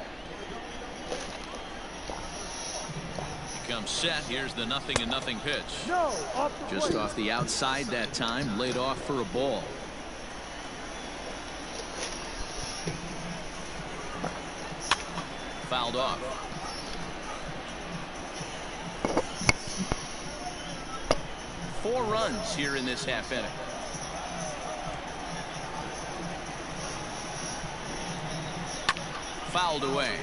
He comes set. Here's the 0-0 pitch. Just off the outside that time, laid off for a ball. Fouled off. Four runs here in this half inning. Fouled away.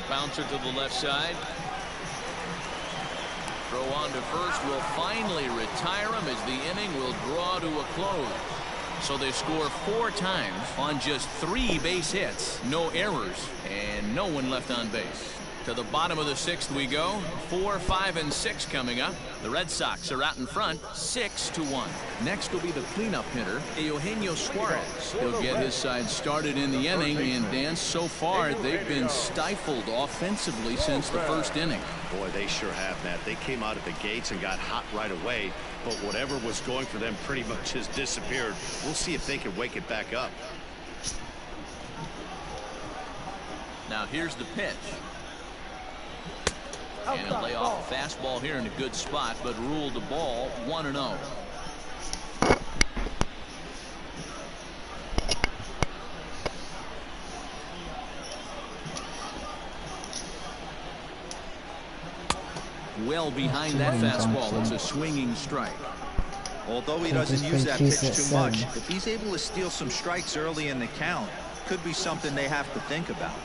Bouncer to the left side. Throw on to first will finally retire him as the inning will draw to a close. So they score 4 times on just 3 base hits, no errors, and no one left on base. To the bottom of the 6th we go. 4, 5, and 6 coming up. The Red Sox are out in front, 6-1. Next will be the cleanup hitter, Eugenio Suarez. He'll get his side started in the inning, and Dan, so far they've been stifled offensively since the first inning. Boy, they sure have, Matt. They came out of the gates and got hot right away, but whatever was going for them pretty much has disappeared. We'll see if they can wake it back up. Now here's the pitch. And a layoff fastball here in a good spot, but ruled the ball 1-0. Well behind that fastball. It's a swinging strike. Although he doesn't use that pitch too much, if he's able to steal some strikes early in the count, could be something they have to think about.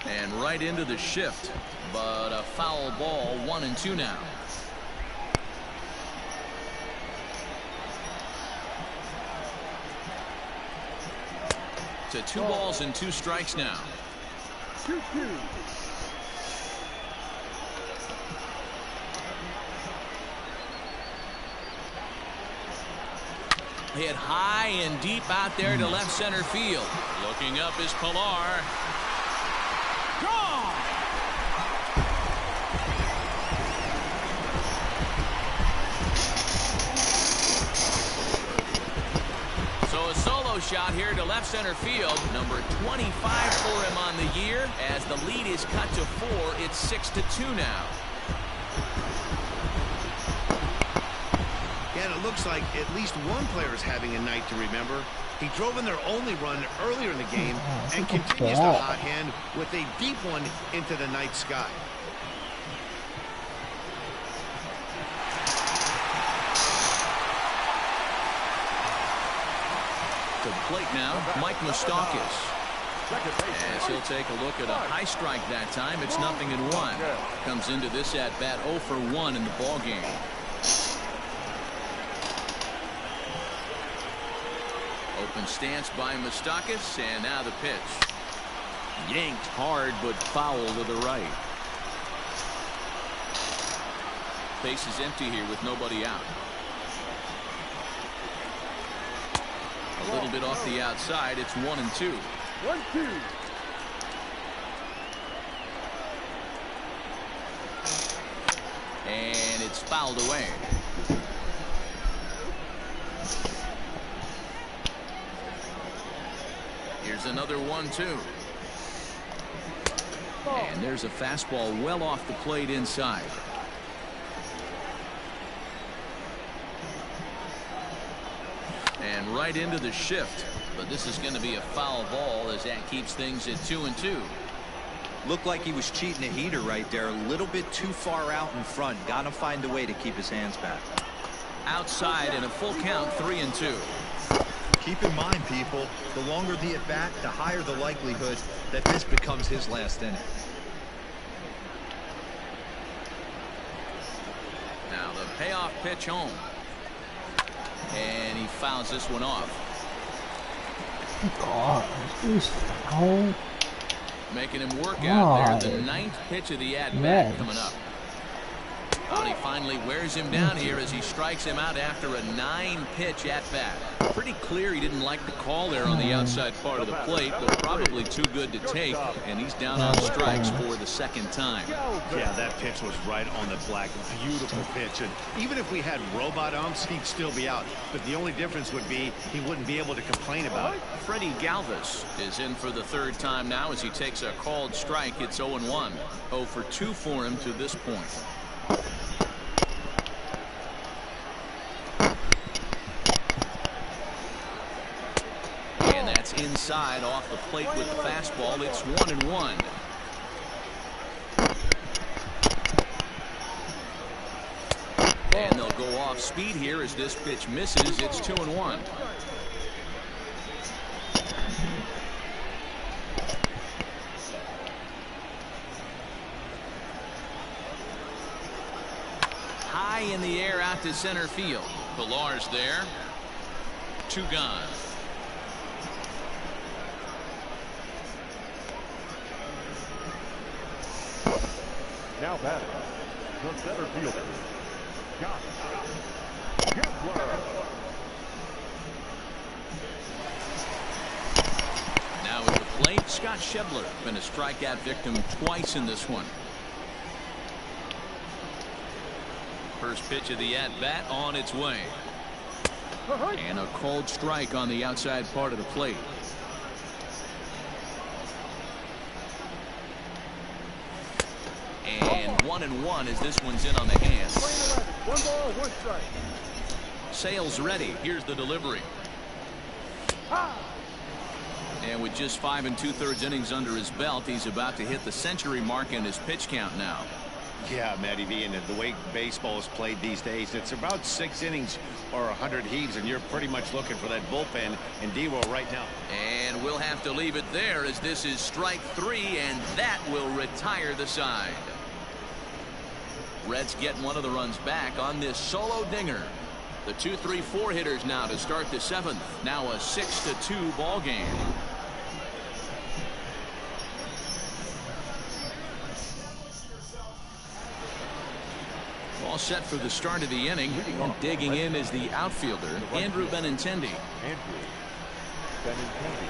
And right into the shift, but a foul ball. 1-2 now. To 2 balls and 2 strikes now. 2-2. Hit high and deep out there to left center field. Looking up is Pillar. Gone! So a solo shot here to left center field. Number 25 for him on the year. As the lead is cut to 4, it's 6-2 now. And it looks like at least one player is having a night to remember. He drove in their only run earlier in the game and look at continues to that. hot hand with a deep one into the night sky. To the plate now, Mike Moustakas. As he'll take a look at a high strike that time, it's 0-1. Comes into this at bat 0 for 1 in the ball game. Open stance by Moustakas, and now the pitch. Yanked hard, but foul to the right. Base is empty here with nobody out. A little bit off the outside. It's 1-2. 1-2. And it's fouled away. Here's another 1-2. And there's a fastball well off the plate inside. And right into the shift. But this is going to be a foul ball as that keeps things at 2-2. Looked like he was cheating a heater right there. A little bit too far out in front. Got to find a way to keep his hands back. Outside and a full count, 3-2. Keep in mind, people, the longer the at bat, the higher the likelihood that this becomes his last inning. Now the payoff pitch home. And he fouls this one off. God, this foul. Making him work out there. The 9th pitch of the at-bat coming up. Oh, and he finally wears him down here as he strikes him out after a 9-pitch at-bat. Pretty clear he didn't like the call there on the outside part of the plate, but probably too good to take, and he's down on strikes for the 2nd time. Yeah, that pitch was right on the black. Beautiful pitch. And even if we had robot umps, he'd still be out. But the only difference would be he wouldn't be able to complain about it. Freddie Galvis is in for the 3rd time now as he takes a called strike. It's 0-1. 0 for 2 for him to this point. And that's inside off the plate with the fastball. It's 1-1. And they'll go off speed here as this pitch misses. It's 2-1. High in the air out to center field. Pillar's there. 2 gone. Now batting, the center fielder, Gessler. Now at the plate, Scott Schebler. Been a strikeout victim twice in this one. First pitch of the at-bat on its way. And a called strike on the outside part of the plate. And 1-1 as this one's in on the hands. 1 ball, 1 strike. Sales ready. Here's the delivery. And with just 5 2/3 innings under his belt, he's about to hit the century mark in his pitch count now. Yeah, Matty V, and the way baseball is played these days, it's about 6 innings or 100 heaves, and you're pretty much looking for that bullpen in D-roll right now. And we'll have to leave it there as this is strike 3, and that will retire the side. Reds get one of the runs back on this solo dinger. The 2-3-4 hitters now to start the 7th. Now a 6-2 ball game. All set for the start of the inning, and digging in is the outfielder, Andrew Benintendi. Andrew Benintendi.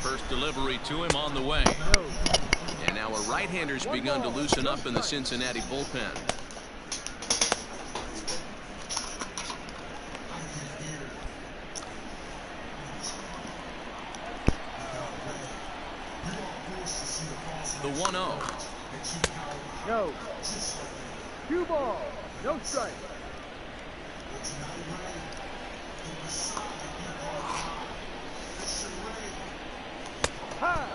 First delivery to him on the way. And now a right-hander's begun to loosen up in the Cincinnati bullpen. The 1-0. No. Cue ball. No strike. Ha!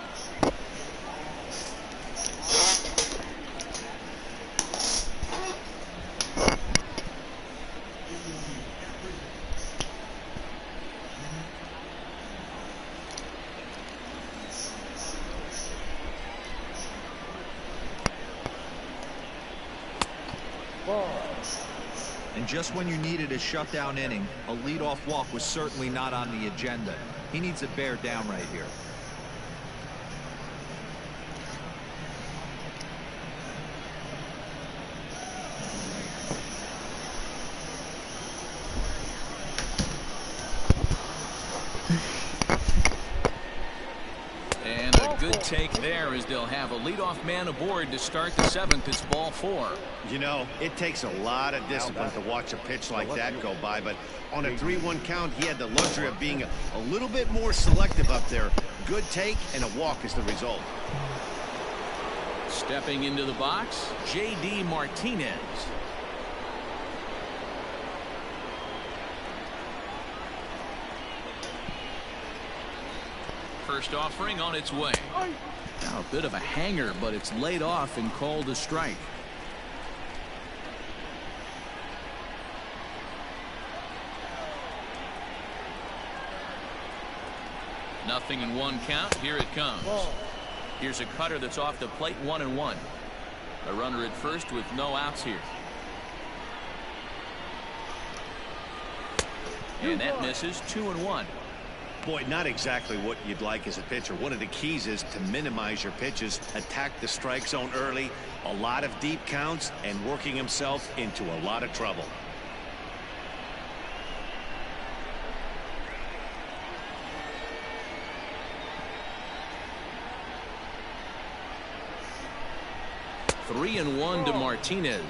And just when you needed a shutdown inning, a leadoff walk was certainly not on the agenda. He needs to bear down right here. And a good take there as they'll have a leadoff man aboard to start the 7th. It's ball 4. You know, it takes a lot of discipline to watch a pitch like that go by, but on a 3-1 count, he had the luxury of being a little bit more selective up there. Good take, and a walk is the result. Stepping into the box, J.D. Martinez. First offering on its way. Now a bit of a hanger, but it's laid off and called a strike. Nothing in 1 count. Here it comes. Here's a cutter that's off the plate, 1-1. A runner at first with no outs here. And that misses. 2-1. Boy, not exactly what you'd like as a pitcher. One of the keys is to minimize your pitches, attack the strike zone early, a lot of deep counts, and working himself into a lot of trouble. Three and one to Martinez.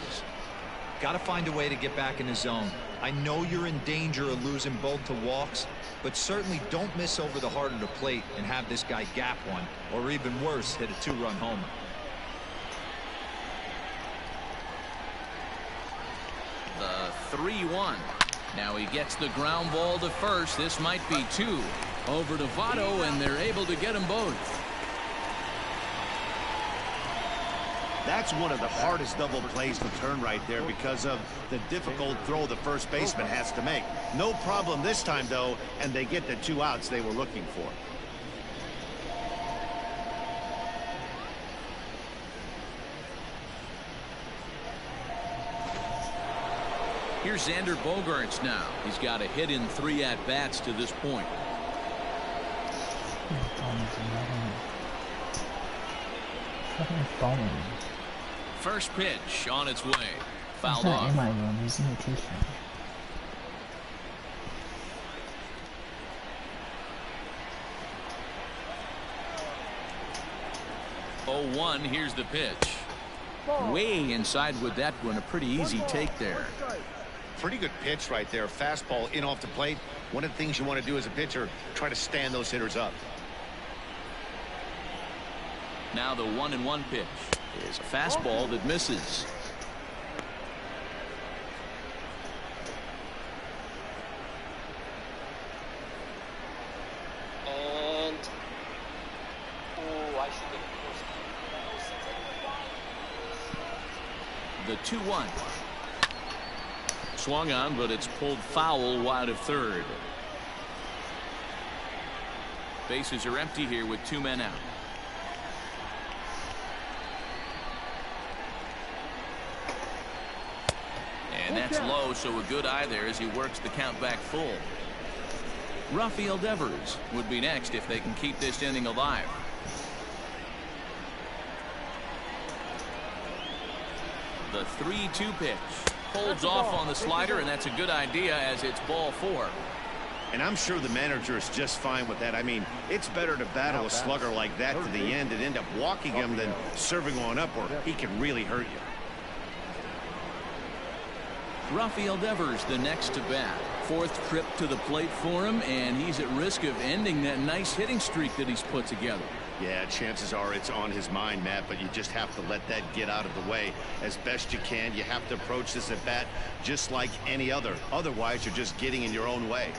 Got to find a way to get back in the zone. I know you're in danger of losing both to walks, but certainly don't miss over the heart of the plate and have this guy gap one, or even worse, hit a 2-run homer. The 3-1. Now he gets the ground ball to first. This might be 2. Over to Votto, and they're able to get them both. That's one of the hardest double plays to turn right there because of the difficult throw the first baseman has to make. No problem this time, though, and they get the 2 outs they were looking for. Here's Xander Bogaerts now. He's got a hit in 3 at-bats to this point. First pitch on its way. Fouled off. He's imitation. Oh, 1. Here's the pitch. Way inside with that one. A pretty easy take there. Pretty good pitch right there. Fastball in off the plate. One of the things you want to do as a pitcher, try to stand those hitters up. Now the 1-1 pitch is a fastball that misses. And I should have the 2-1. Swung on, but it's pulled foul wide of third. Bases are empty here with 2 men out. And that's low, so a good eye there as he works the count back full. Rafael Devers would be next if they can keep this inning alive. The 3-2 pitch holds off on the slider, and that's a good idea as it's ball 4. And I'm sure the manager is just fine with that. I mean, it's better to battle a slugger like that to the end and end up walking him than serving one up where he can really hurt you. Rafael Devers the next to bat. 4th trip to the plate for him, and he's at risk of ending that nice hitting streak that he's put together. Yeah, chances are it's on his mind, Matt, but you just have to let that get out of the way as best you can. You have to approach this at bat just like any other. Otherwise, you're just getting in your own way.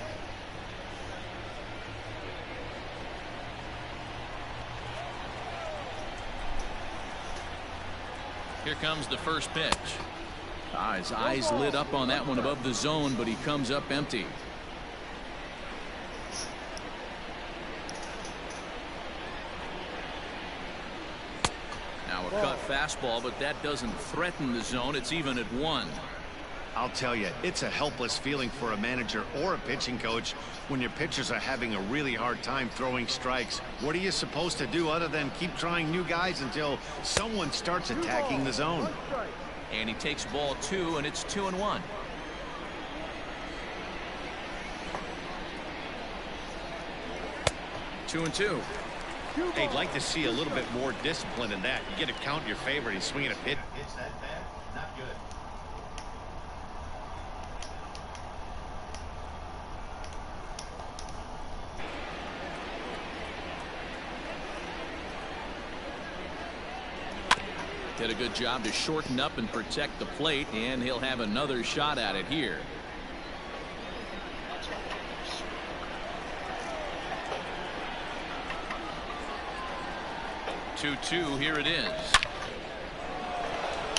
Here comes the first pitch. His eyes lit up on that one above the zone, but he comes up empty. Now a cut fastball, but that doesn't threaten the zone. It's even at 1. I'll tell you, it's a helpless feeling for a manager or a pitching coach when your pitchers are having a really hard time throwing strikes. What are you supposed to do other than keep trying new guys until someone starts attacking the zone? And he takes ball 2, and it's 2-1. Two and two. They'd like to see a little bit more discipline in that. You get to count your favorite. He's swinging a pitch. It's that bad. Not good. Did a good job to shorten up and protect the plate, and he'll have another shot at it here. Two, here it is.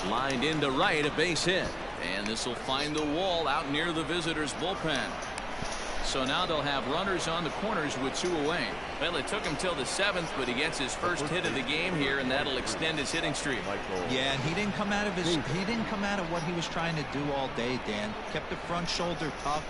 Lined into right, a base hit. And this will find the wall out near the visitors' bullpen. So now they'll have runners on the corners with 2 away. Well, it took him till the 7th, but he gets his first hit of the game here, and that'll extend his hitting streak. Yeah, and he didn't come out of what he was trying to do all day, Dan. Kept the front shoulder tough,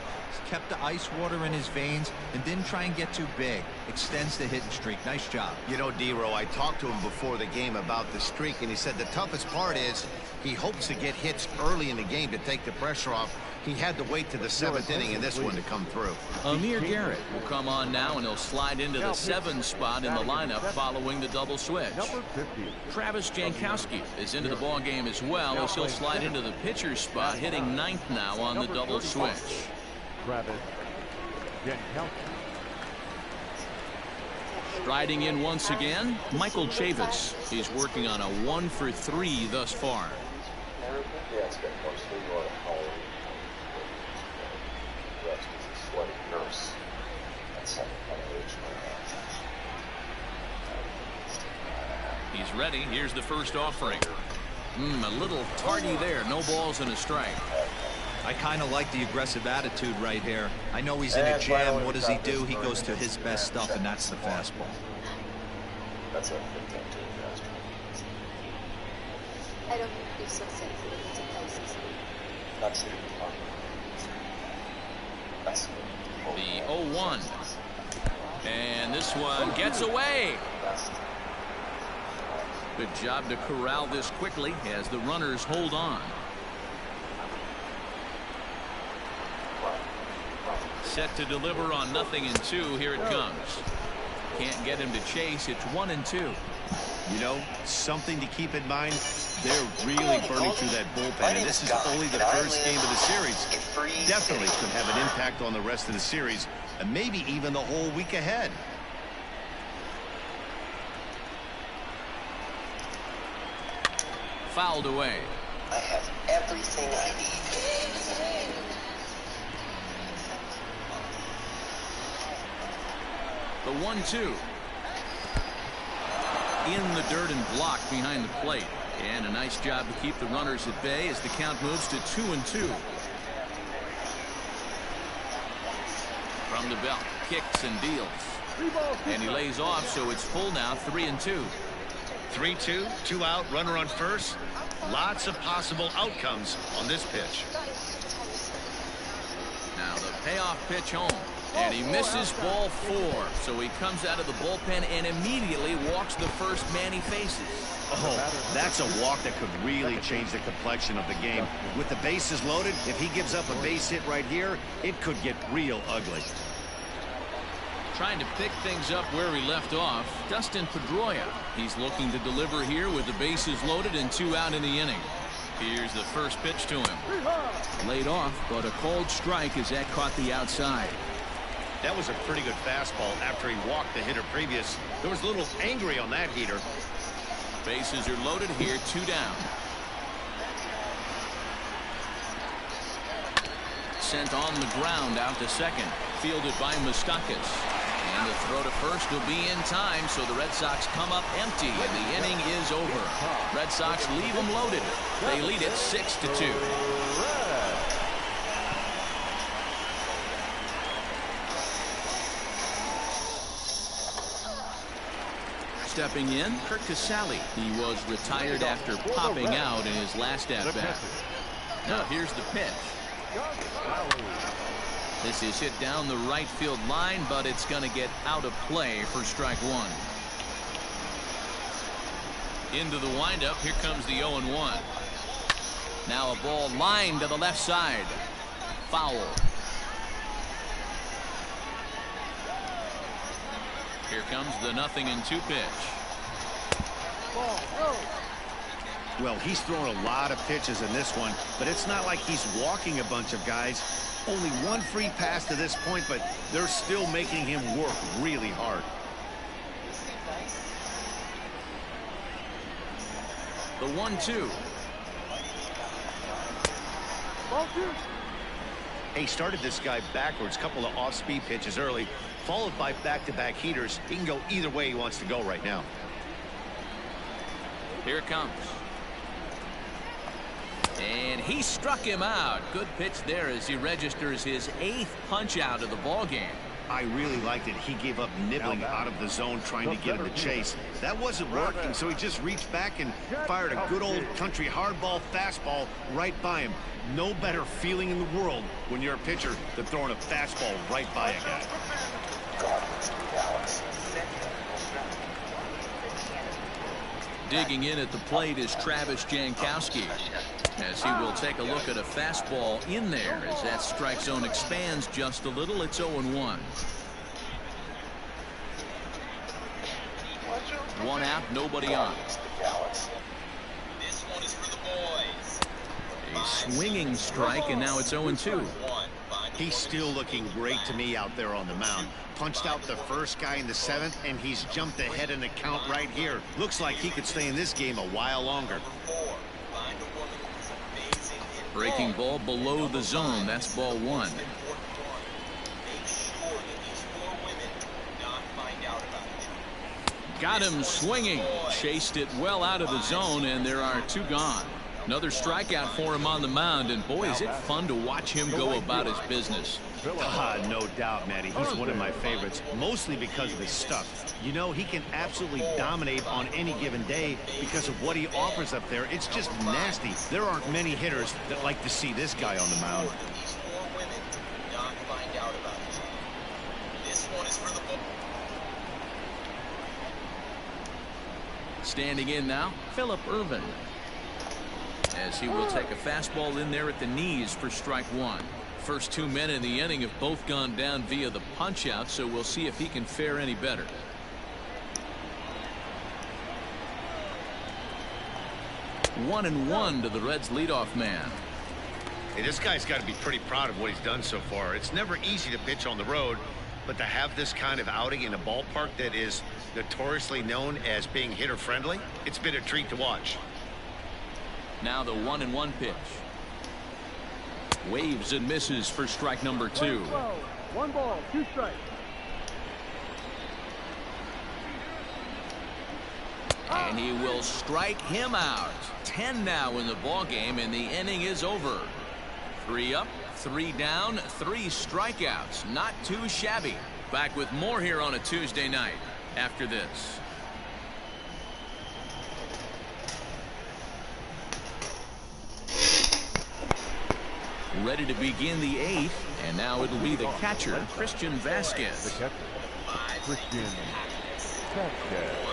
kept the ice water in his veins, and didn't try and get too big. Extends the hitting streak. Nice job. You know, D-Row, I talked to him before the game about the streak, and he said the toughest part is he hopes to get hits early in the game to take the pressure off. He had to wait to the 7th inning in this one to come through. Amir Garrett will come on now, and he'll slide into the 7th spot in the lineup following the double switch. Travis Jankowski is into the ball game as well, as he'll slide into the pitcher's spot, hitting 9th now on the double switch. Travis Jankowski. Striding in once again, Michael Chavis. He's working on a 1 for 3 thus far. He's ready. Here's the first offering. A little tardy there. No balls and a strike. I kind of like the aggressive attitude right here. I know he's in a jam. What does he do? He goes to his best stuff, and that's the fastball. That's a I don't be so sensitive to places. That's it. The 0-1. And this one gets away. Good job to corral this quickly as the runners hold on. Set to deliver on 0-2. Here it comes. Can't get him to chase. It's 1-2. You know, something to keep in mind, they're really burning through that bullpen, and this is only the first game of the series. Definitely could have an impact on the rest of the series, and maybe even the whole week ahead. Fouled away. I have everything I need. The 1-2. In the dirt and blocked behind the plate. And a nice job to keep the runners at bay as the count moves to 2-2. From the belt, kicks and deals. And he lays off, so it's full now, 3-2. 3-2, 2 out, runner on first. Lots of possible outcomes on this pitch. Now the payoff pitch home. And he misses ball 4. So he comes out of the bullpen and immediately walks the first man he faces. Oh, that's a walk that could really change the complexion of the game. With the bases loaded, if he gives up a base hit right here, it could get real ugly. Trying to pick things up where he left off, Dustin Pedroia. He's looking to deliver here with the bases loaded and 2 out in the inning. Here's the first pitch to him. Laid off, but a cold strike as that caught the outside. That was a pretty good fastball after he walked the hitter previous. There was a little angry on that heater. Bases are loaded here, 2 down. Sent on the ground out to second. Fielded by Moustakas. And the throw to first will be in time, so the Red Sox come up empty, and the inning is over. Red Sox leave them loaded. They lead it 6-2. Stepping in, Kurt Casale. He was retired after popping out in his last at-bat. Now here's the pitch. This is hit down the right field line, but it's going to get out of play for strike 1. Into the windup. Here comes the 0-1. Now a ball lined to the left side. Foul. Here comes the 0-2 pitch. Well, he's thrown a lot of pitches in this one, but it's not like he's walking a bunch of guys. Only one free pass to this point, but they're still making him work really hard. The 1-2. He started this guy backwards, couple of off-speed pitches early, followed by back-to-back heaters. He can go either way he wants to go right now. Here it comes. And he struck him out. Good pitch there as he registers his 8th punch out of the ball game. I really liked it. He gave up nibbling out of the zone trying to get in the chase. That wasn't working, so he just reached back and fired a good old country hardball fastball right by him. No better feeling in the world when you're a pitcher than throwing a fastball right by a guy. Digging in at the plate is Travis Jankowski, as he will take a look at a fastball in there as that strike zone expands just a little. It's 0-1. 1 out, nobody on. A swinging strike, and now it's 0-2. He's still looking great to me out there on the mound. Punched out the first guy in the 7th, and he's jumped ahead in the count right here. Looks like he could stay in this game a while longer. Breaking ball below the zone. That's ball 1. Got him swinging. Chased it well out of the zone, and there are 2 gone. Another strikeout for him on the mound, and boy, is it fun to watch him go about his business. No doubt, Matty. He's one of my favorites, mostly because of his stuff. You know, he can absolutely dominate on any given day because of what he offers up there. It's just nasty. There aren't many hitters that like to see this guy on the mound. Standing in now, Phillip Ervin, as he will take a fastball in there at the knees for strike 1. First 2 men in the inning have both gone down via the punch out, so we'll see if he can fare any better. One and one to the Reds leadoff man. Hey, this guy's got to be pretty proud of what he's done so far. It's never easy to pitch on the road, but to have this kind of outing in a ballpark that is notoriously known as being hitter friendly, it's been a treat to watch. Now the 1-1 pitch. Waves and misses for strike number 2. 1 ball, 2 strikes. And he will strike him out. 10 now in the ball game, and the inning is over. 3 up, 3 down, 3 strikeouts. Not too shabby. Back with more here on a Tuesday night after this. Ready to begin the 8th, and now it'll be the catcher, Christian Vasquez. The catcher, Christian Vasquez.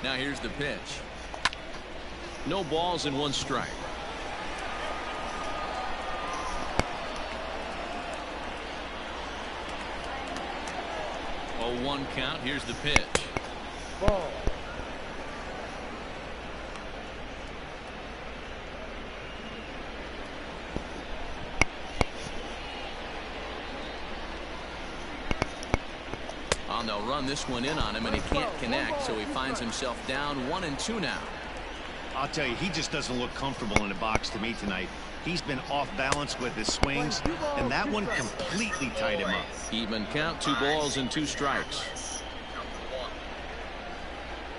Now here's the pitch. No balls and 1 strike. 0-1 count. Here's the pitch. Ball. And they'll run this one in on him, and he can't connect, so he finds himself down 1-2 now. I'll tell you, he just doesn't look comfortable in the box to me tonight. He's been off balance with his swings, and that one completely tied him up. Even count, 2 balls and 2 strikes.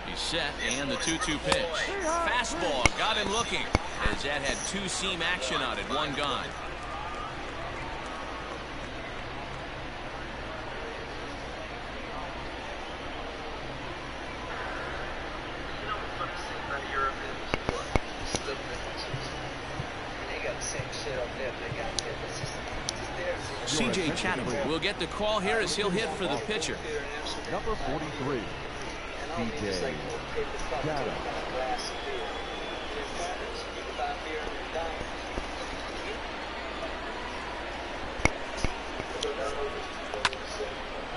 He's set, and the 2-2 pitch. Fastball got him looking, as that had 2-seam action on it. 1 gone. C.J. Chatham will get the call here as he'll hit for the pitcher. Number 43, C.J. Chatham.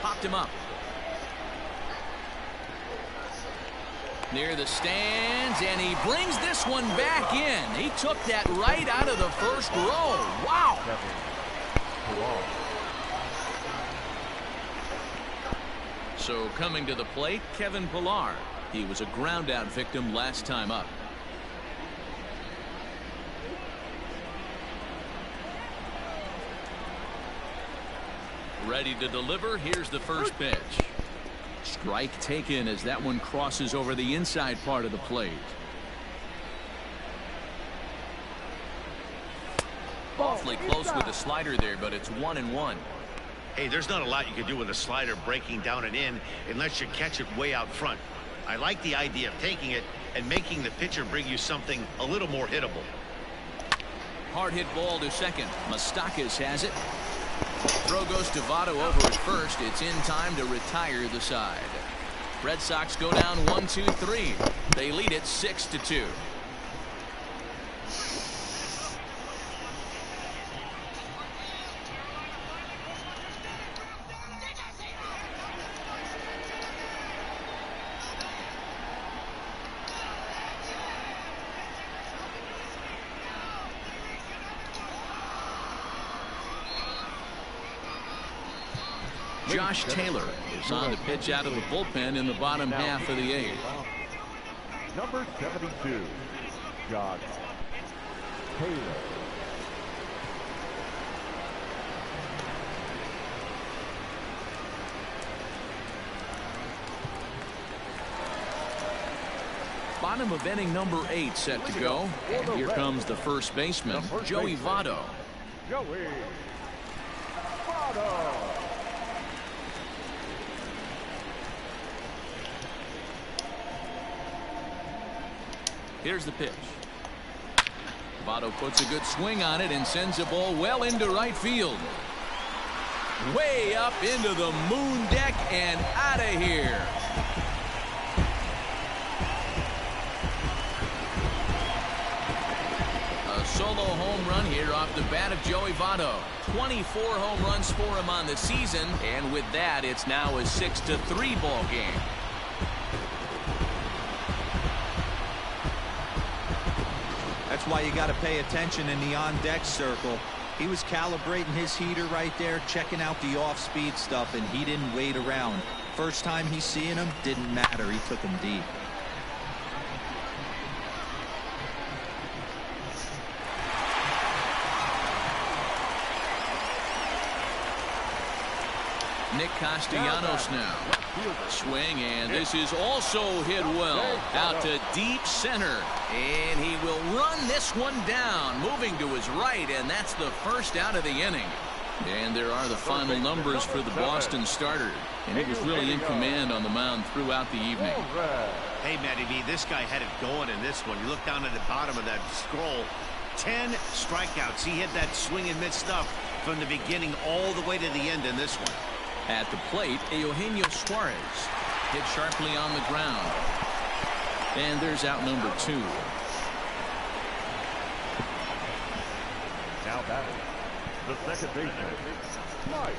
Popped him up. Near the stands, and he brings this one back in. He took that right out of the first row. Wow. So coming to the plate, Kevin Pillar. He was a ground out victim last time up. Ready to deliver. Here's the first pitch. Strike taken as that one crosses over the inside part of the plate. Awfully close with the slider there, but it's 1-1. Hey, there's not a lot you can do with a slider breaking down and in unless you catch it way out front. I like the idea of taking it and making the pitcher bring you something a little more hittable. Hard hit ball to second. Moustakas has it. Throw goes to Votto over at first. It's in time to retire the side. Red Sox go down 1-2-3. They lead it 6-2. Josh Taylor is on to pitch out of the bullpen in the bottom half of the 8th. Number 72, Josh Taylor. Bottom of inning number 8 set to go. And here comes the first baseman, Joey Votto. Joey Votto. Here's the pitch. Votto puts a good swing on it and sends the ball well into right field. Way up into the moon deck and out of here. A solo home run here off the bat of Joey Votto. 24 home runs for him on the season, and with that, it's now a 6-3 ball game. That's why you got to pay attention in the on-deck circle. He was calibrating his heater right there, checking out the off-speed stuff, and he didn't wait around. First time he's seeing him, didn't matter. He took him deep. Nick Castellanos now. Swing, and this is also hit well. Out to deep center. And he will run this one down, moving to his right, and that's the first out of the inning. And there are the final numbers for the Boston starter. And he was really in command on the mound throughout the evening. Hey, Matty V, this guy had it going in this one. You look down at the bottom of that scroll. 10 strikeouts. He hit that swing and miss stuff from the beginning all the way to the end in this one. At the plate, Eugenio Suarez hit sharply on the ground. And there's out number 2. Now batting, the second baseman, Mike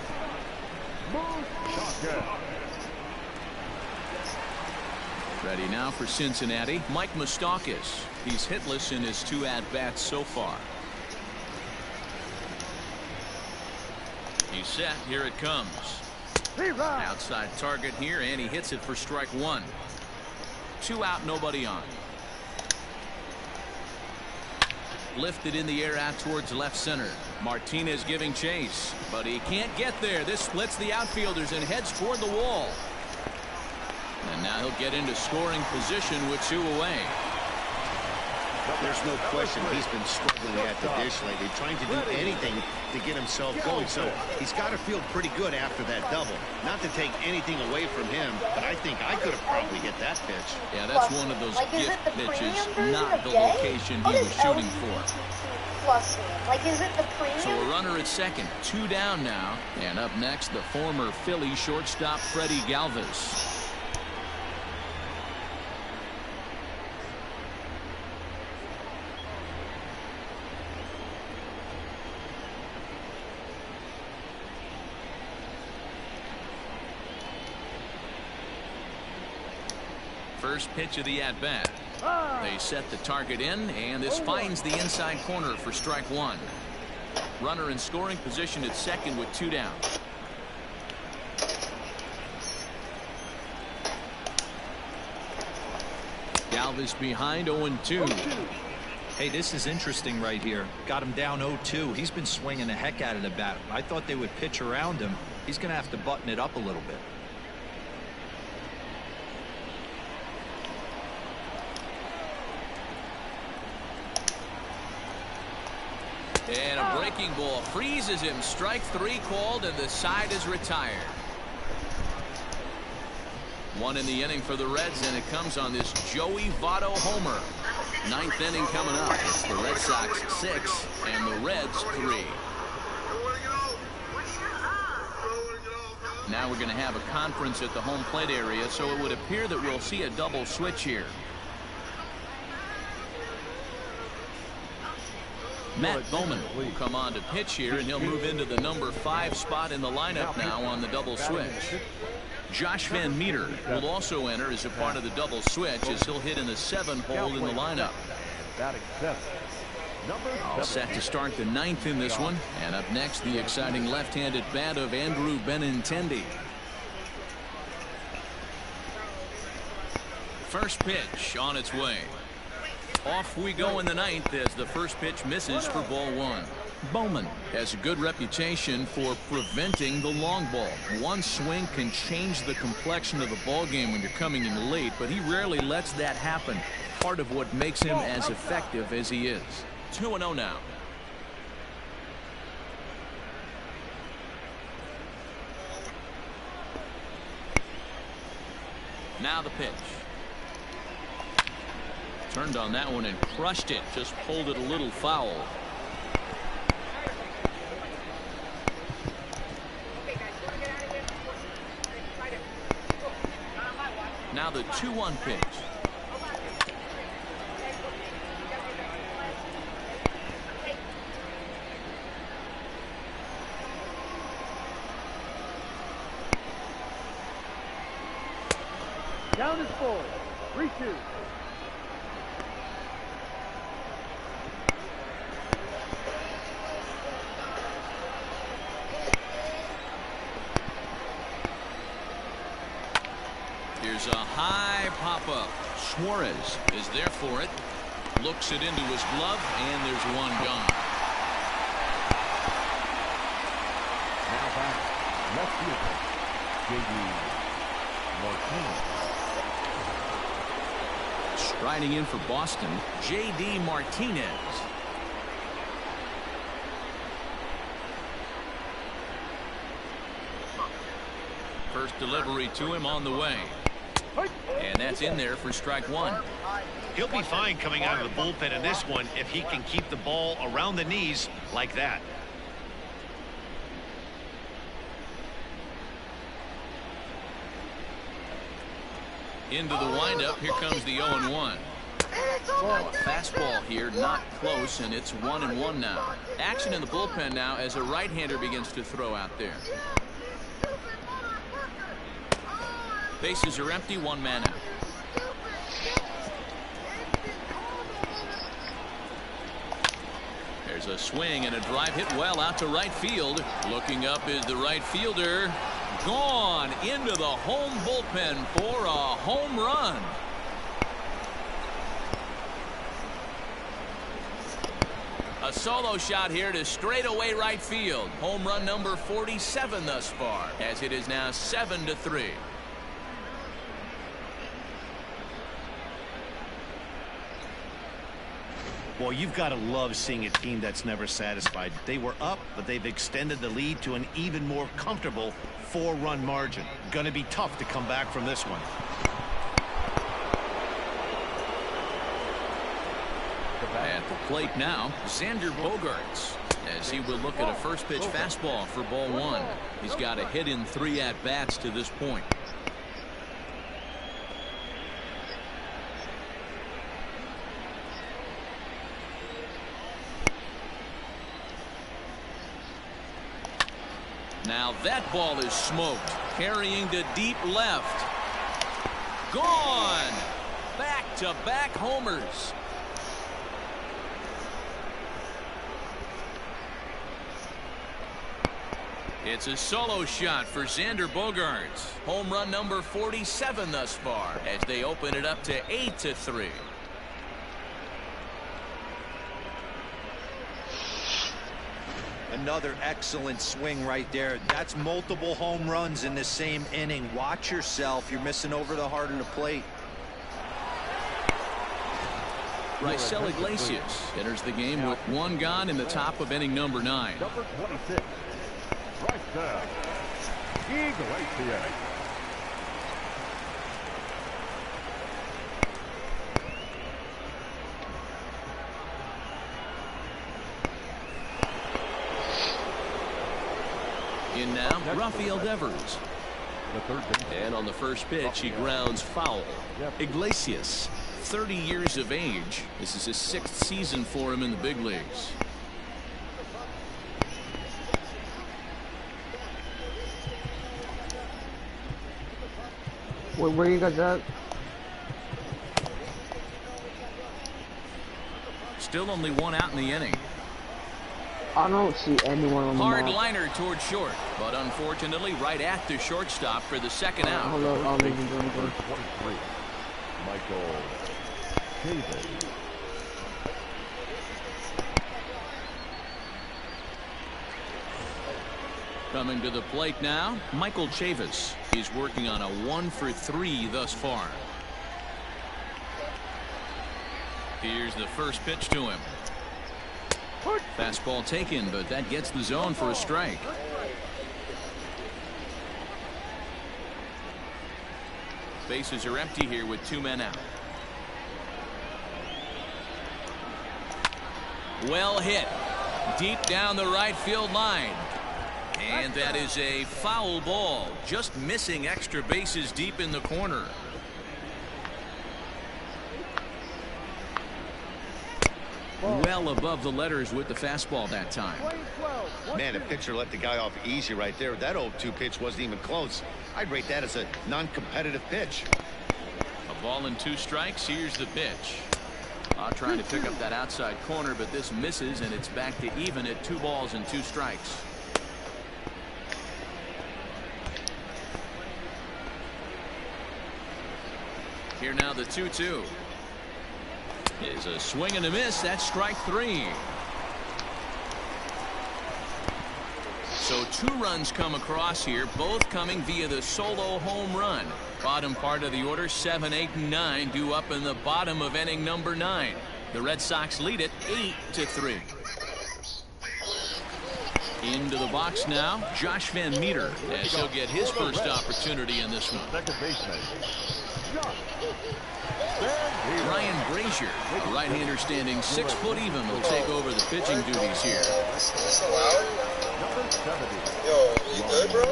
Moustakas. Ready now for Cincinnati, Mike Moustakas. He's hitless in his 2 at-bats so far. He's set. Here it comes. Outside target here, and he hits it for strike 1. 2 out, nobody on. Lifted in the air out towards left center. Martinez giving chase, but he can't get there. This splits the outfielders and heads toward the wall. And now he'll get into scoring position with 2 away. There's no question he's been struggling at the dish lately, trying to do anything to get himself going. So he's got to feel pretty good after that double. Not to take anything away from him, but I think I could have probably hit that pitch. Yeah, that's one of those gift pitches, not the location he was shooting for. Is it the premium? So a runner at second, 2 down now. And up next, the former Philly shortstop Freddie Galvis. First pitch of the at-bat. They set the target in, and this finds the inside corner for strike 1. Runner in scoring position at second with 2 down. Galvis behind 0-2. Hey, this is interesting right here. Got him down 0-2. He's been swinging the heck out of the bat. I thought they would pitch around him. He's going to have to button it up a little bit. And a breaking ball freezes him. Strike 3 called, and the side is retired. 1 in the inning for the Reds, and it comes on this Joey Votto homer. 9th inning coming up. It's the Red Sox 6 and the Reds 3. Now we're going to have a conference at the home plate area, so it would appear that we'll see a double switch here. Matt Bowman will come on to pitch here, and he'll move into the number 5 spot in the lineup now on the double switch. Josh Van Meter will also enter as a part of the double switch, as he'll hit in the 7 hole in the lineup. All set to start the 9th in this one, and up next the exciting left-handed bat of Andrew Benintendi. First pitch on its way. Off we go in the 9th as the first pitch misses for ball 1. Bowman has a good reputation for preventing the long ball. One swing can change the complexion of the ball game when you're coming in late, but he rarely lets that happen. Part of what makes him as effective as he is. 2-0 now. Now the pitch. Turned on that one and crushed it. Just pulled it a little foul. Now the 2-1 pitch. Down is full. 3-2. Here's a high pop-up. Suarez is there for it. Looks it into his glove, and there's one gone. Now back, left fielder, J.D. Martinez. Striding in for Boston, J.D. Martinez. First delivery to him on the way. And that's in there for strike 1. He'll be fine coming out of the bullpen in this one if he can keep the ball around the knees like that. Into the windup. Here comes the 0-1. Now a fastball here, not close, and it's 1-1 now. Action in the bullpen now as a right-hander begins to throw out there. Bases are empty, one man out. There's a swing and a drive hit well out to right field. Looking up is the right fielder. Gone into the home bullpen for a home run. A solo shot here to straightaway right field. Home run number 47 thus far, as it is now 7-3. Well, you've got to love seeing a team that's never satisfied. They were up, but they've extended the lead to an even more comfortable 4-run margin. Going to be tough to come back from this one. At the plate now, Xander Bogaerts, as he will look at a first pitch fastball for ball one. He's got a hit in 3 at-bats to this point. Now that ball is smoked, carrying to deep left. Gone! Back-to-back homers. It's a solo shot for Xander Bogaerts. Home run number 47 thus far, as they open it up to 8-3. Another excellent swing right there. That's multiple home runs in the same inning. Watch yourself. You're missing over the heart of the plate. Raisel Iglesias enters the game with 1 gone in the top of inning number 9. Number 26. Raisel Iglesias. In now, Rafael Devers. And on the first pitch, he grounds foul. Iglesias, 30 years of age. This is his 6th season for him in the big leagues. Where you guys at? Still only 1 out in the inning. I don't see anyone on the Hard map. liner toward short, but unfortunately right at the shortstop for the 2nd out. Hold on, I'll leave him. 23. Michael Davis. Coming to the plate now, Michael Chavis. He's working on a 1-for-3 thus far. Here's the first pitch to him. Fastball taken, but that gets the zone for a strike. Bases are empty here with 2 men out. Well hit. Deep down the right field line. And that is a foul ball. Just missing extra bases deep in the corner. Well above the letters with the fastball that time. Man, a pitcher let the guy off easy right there. That 0-2 pitch wasn't even close. I'd rate that as a non-competitive pitch. A ball and 2 strikes. Here's the pitch. Trying to pick up that outside corner, but this misses, and it's back to even at 2 balls and 2 strikes. Here now the 2-2. Is a swing and a miss. That's strike 3. So 2 runs come across here, both coming via the solo home run. Bottom part of the order, 7, 8, and 9 due up in the bottom of inning number 9. The Red Sox lead it 8-3. Into the box now, Josh Van Meter, as he'll get his first opportunity in this one. Second baseman. Ryan Brazier, a right-hander standing 6 foot even, will take over the pitching duties here. Number 70. Yo, you good, bro?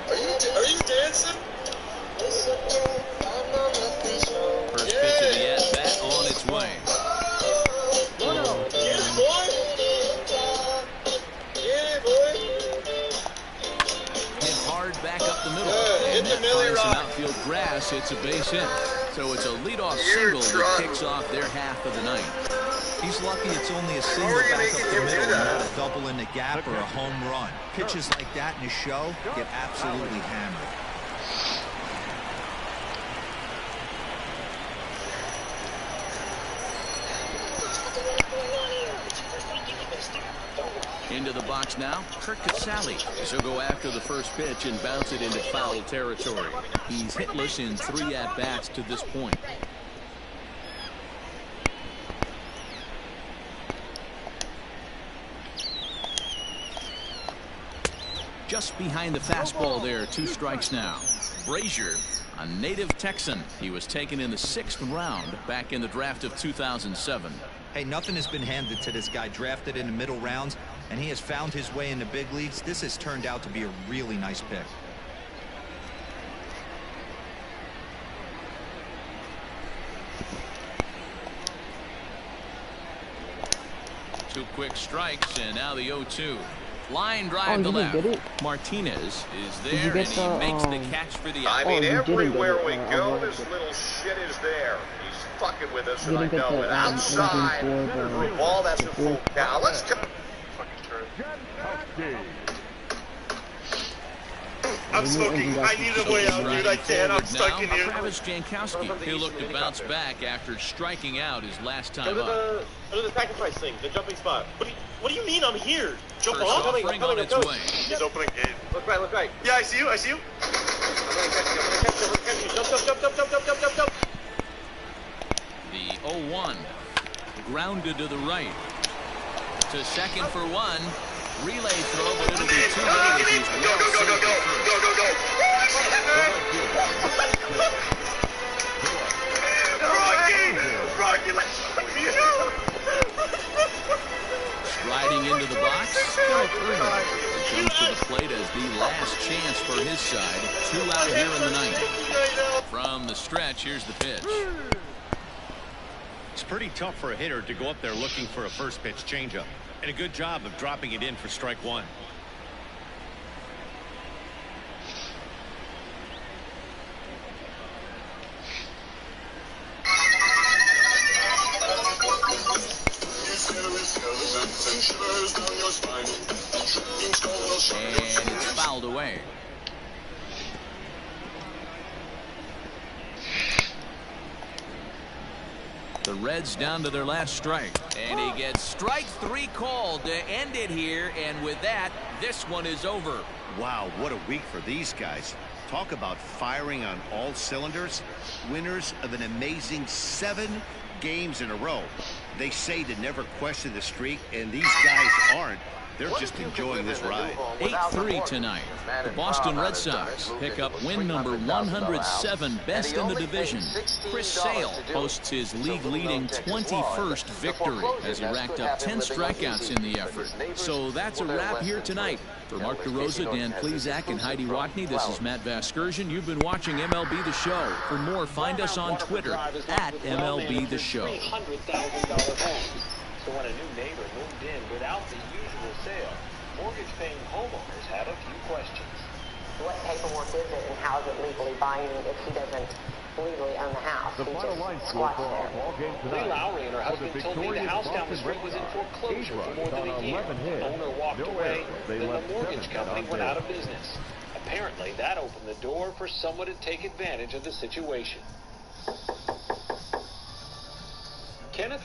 Brazier. Are you dancing? hard back up the middle. And that finds some outfield grass. It's a base hit. So it's a leadoff single that kicks off their half of the night. He's lucky it's only a single back up the middle and not a double in the gap or a home run. Pitches like that in a show get absolutely hammered. Into the box now, Kirk Casale. He'll go after the first pitch and bounce it into foul territory. He's hitless in 3 at-bats to this point. Just behind the fastball there, 2 strikes now. Brazier, a native Texan. He was taken in the 6th round back in the draft of 2007. Hey, nothing has been handed to this guy, drafted in the middle rounds, and he has found his way in the big leagues. This has turned out to be a really nice pick. 2 quick strikes, and now the 0-2. Line drive to left. Martinez is there, and he makes the catch for the out. I mean, everywhere we go, this little shit is there. He's fucking with us, and I know it. Outside, through ball, that's a full count. Let's go. I'm smoking. I need a way out, dude. I can't. I'm stuck in here. Travis Jankowski, he'll look to bounce back after striking out his last time up. Go to the sacrifice thing, the jumping spot. What do you mean I'm here? Jump First off. offering on its way. He's opening gate. Look right, look right. Yeah, I see you. I see you. I'm gonna catch you. I'm gonna catch you. Jump, jump, jump, jump, jump, jump, jump, jump. The 0-1. Grounded to the right. To second for 1. Relay throw, but it'll be too late as he's well safe at first. Rocky, let's Striding into the box, strike 3. He comes to the plate as the last chance for his side. 2 out here in the ninth. From the stretch, here's the pitch. It's pretty tough for a hitter to go up there looking for a first pitch changeup. And a good job of dropping it in for strike 1. And it's fouled away. The Reds down to their last strike. And he gets strike 3 called to end it here. And with that, this one is over. Wow, what a week for these guys. Talk about firing on all cylinders. Winners of an amazing 7 games in a row. They say to never question the streak, and these guys aren't. They're just enjoying this ride. 8-3 tonight. The Boston Red Sox pick up win number 107, best in the division. Chris Sale posts his league-leading 21st victory as he racked up 10 strikeouts in the effort. So that's a wrap here tonight. For Mark DeRosa, Dan Plesac, and Heidi Watney, this is Matt Vasgersian. You've been watching MLB The Show. For more, find us on Twitter at MLB The Show. So when a new neighbor moved in without the usual sale, mortgage-paying homeowners had a few questions. What paperwork is it and how is it legally binding if he doesn't legally own the house? The final line score for our ball game tonight. Lee Lowry and her husband told me the house down the street was in foreclosure for more than a year. The owner walked away, then the mortgage company went out of business. Apparently, that opened the door for someone to take advantage of the situation. Kenneth